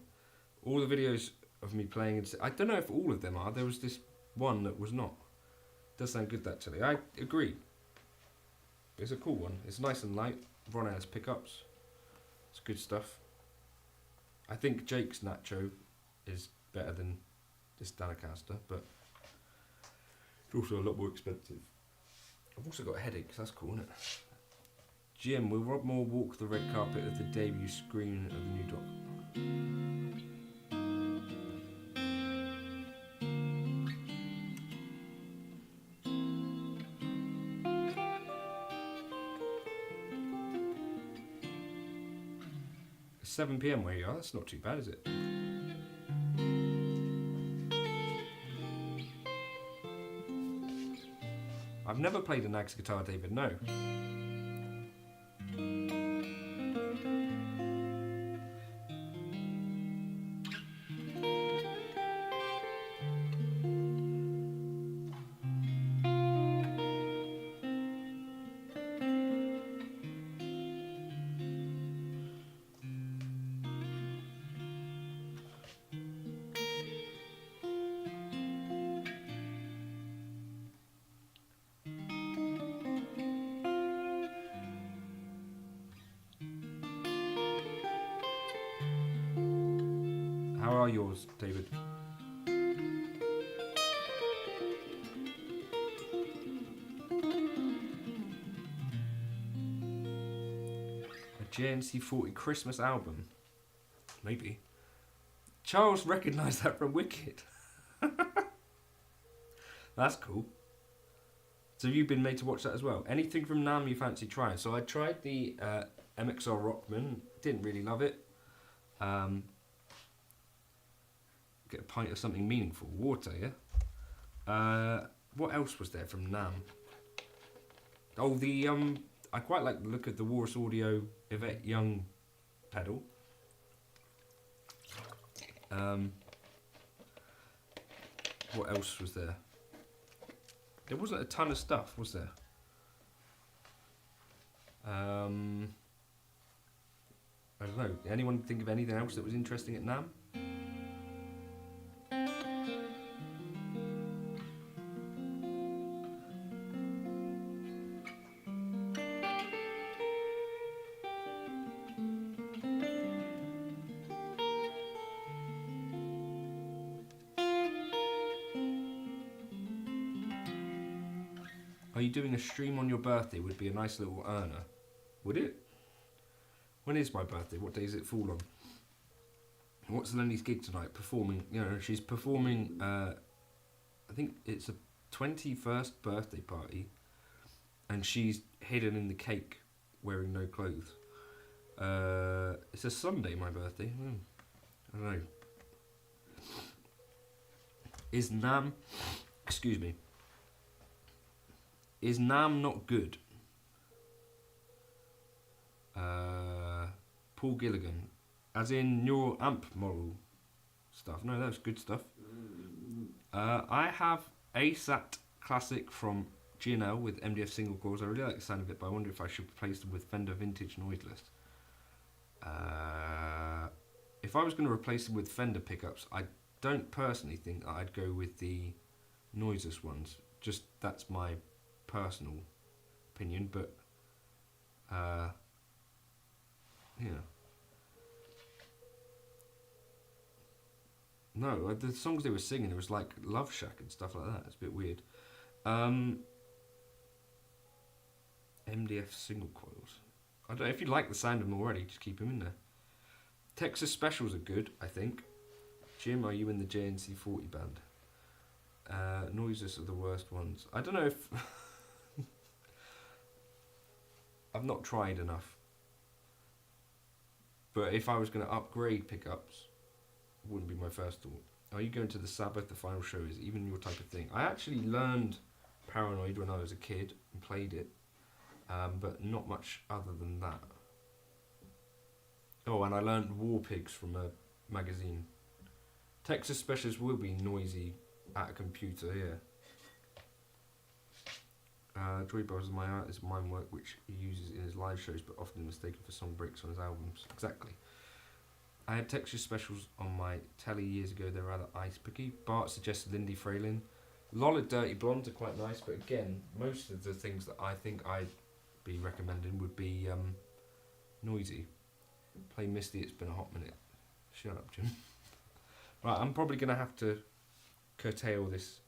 All the videos of me playing, I don't know if all of them are. There was this one that was not. Does sound good actually. I agree. It's a cool one. It's nice and light. Ron has pickups. It's good stuff. I think Jake's Nacho is better than this Danacaster, but it's also a lot more expensive. I've also got a headache, so that's cool, isn't it? Jim, will Rob Moore walk the red carpet of the debut screen of the new doc? 7 PM where you are, that's not too bad, is it? I've never played a Nags guitar, David, no. How are yours, David? A JNC 40 Christmas album? Maybe. Charles recognised that from Wicked. That's cool. So have you been made to watch that as well? Anything from Nam you fancy trying? So I tried the MXR Rockman, didn't really love it. Get a pint of something meaningful. Water, yeah? What else was there from Nam? Oh, I quite like the look of the Walrus Audio Yvette Young pedal. What else was there? There wasn't a ton of stuff, was there? I don't know. Anyone think of anything else that was interesting at NAMM? Are you doing a stream on your birthday? Would be a nice little earner. Would it? When is my birthday? What day does it fall on? What's Lenny's gig tonight? Performing. You know, she's performing. I think it's a 21st birthday party, and she's hidden in the cake, wearing no clothes. It's a Sunday, my birthday. I don't know. Is Nam? Excuse me. Is Nam not good? Paul Gilligan, as in neural amp model stuff. No, that's good stuff. I have ASAT Classic from G&L with MDF single coils. I really like the sound of it, but I wonder if I should replace them with Fender Vintage Noiseless. If I was going to replace them with Fender pickups, I don't personally think that I'd go with the noiseless ones. Just that's my personal opinion, but yeah. No, the songs they were singing, it was like Love Shack and stuff like that. It's a bit weird. MDF single coils. I don't know if you like the sound of them already, just keep them in there. Texas Specials are good, I think. Jim, are you in the JNC 40 band? Noises are the worst ones. I don't know if... I've not tried enough. But if I was going to upgrade pickups, it wouldn't be my first thought. Are you going to the Sabbath, the final show? Is it even your type of thing? I actually learned Paranoid when I was a kid and played it. But not much other than that. Oh, and I learned War Pigs from a magazine. Texas Specials will be noisy at a computer, yeah. Joy Bros is my art is mime work, which he uses in his live shows, but often mistaken for song breaks on his albums. Exactly. I had Texas Specials on my telly years ago. They're rather ice-picky. Bart suggested Lindy Fralin. Lola Dirty Blondes are quite nice, but again, most of the things that I think I'd be recommending would be noisy. Play Misty, it's been a hot minute. Shut up, Jim. Right, I'm probably going to have to curtail this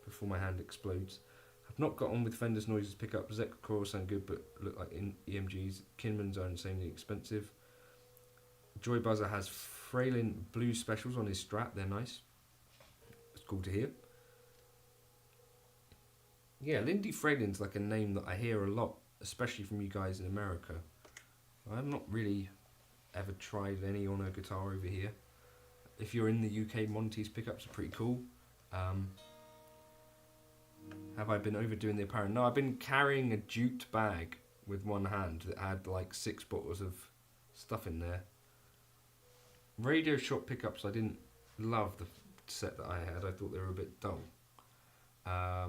before my hand explodes. I've not got on with Fender's noises pickup. Zek coils sound good, but look like EMGs. Kinman's are insanely expensive. Joy Buzzer has Fralin Blues Specials on his Strat. They're nice. It's cool to hear. Yeah, Lindy Fralin's like a name that I hear a lot, especially from you guys in America. I've not really ever tried any on a guitar over here. If you're in the UK, Monty's pickups are pretty cool. Have I been overdoing the apparent? No, I've been carrying a jute bag with one hand that had like 6 bottles of stuff in there. Radio Shop pickups, I didn't love the set that I had. I thought they were a bit dull. I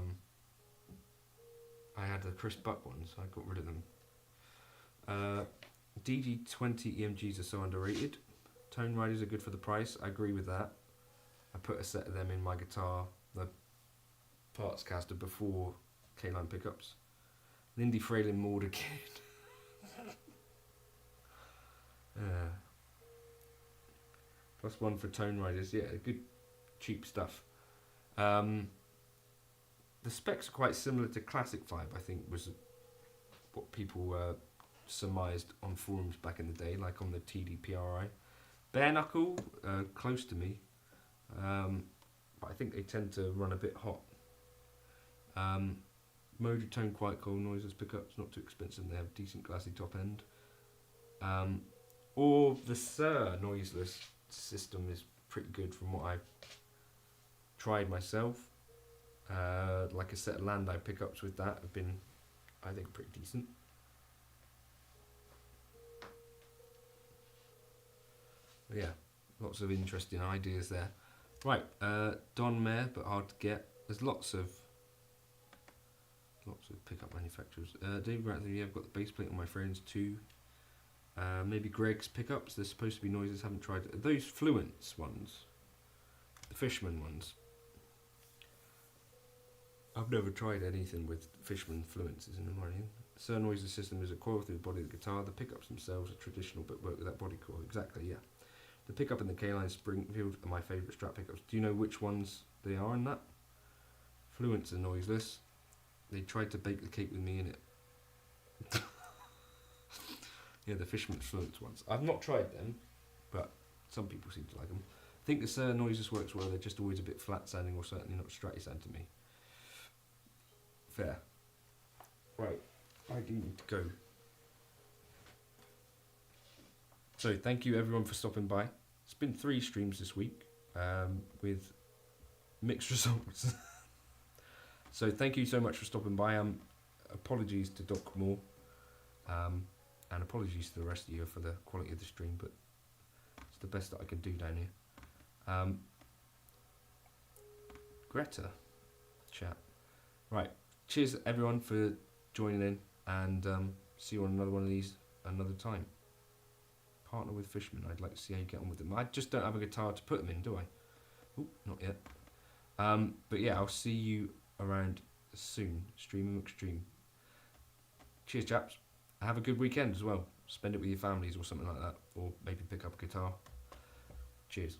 had the Chris Buck ones. I got rid of them. DG20 EMGs are so underrated. Tone Riders are good for the price. I agree with that. I put a set of them in my guitar, the parts caster, before K-line pickups. Lindy Fralin Maud again. +1 for Tone Riders. Yeah, good cheap stuff. The specs are quite similar to Classic Vibe, I think, was what people surmised on forums back in the day, like on the TDPRI. Bare Knuckle, close to me, but I think they tend to run a bit hot. Motortone quite cool, noiseless pickups, not too expensive, they have decent glassy top end. Or the Sir noiseless system is pretty good from what I've tried myself. Like a set of Landau pickups with that have been, I think, pretty decent. But yeah, lots of interesting ideas there. Right, Don Mayer, but hard to get. There's lots of pickup manufacturers. David Rather, yeah, I've got the base plate on my friends too. Maybe Greg's pickups. They're supposed to be noises. Haven't tried it. Those Fluence ones, the Fishman ones. I've never tried anything with Fishman Fluences in the morning. Sir Noise's system is a coil through the body of the guitar. The pickups themselves are traditional but work with that body coil. Exactly, yeah. The pickup and the K-Line Springfield are my favourite Strat pickups. Do you know which ones they are in that? Fluence are noiseless. They tried to bake the cake with me in it. Yeah, the Fishman Fluence ones. I've not tried them, but some people seem to like them. I think the Sir Noises works well. They're just always a bit flat sounding, or certainly not Stratty sound to me. Fair. Right, I do need to go. So thank you everyone for stopping by. It's been 3 streams this week with mixed results. So thank you so much for stopping by. Apologies to Doc Moore, and apologies to the rest of you for the quality of the stream, but it's the best that I can do down here. Greta chat. Right. Cheers everyone for joining in, and see you on another one of these another time. Partner with Fishman. I'd like to see how you get on with them. I just don't have a guitar to put them in, do I? Ooh, not yet. But yeah, I'll see you around soon. Streaming Extreme. Cheers, chaps. Have a good weekend as well. Spend it with your families or something like that, or maybe pick up a guitar. Cheers.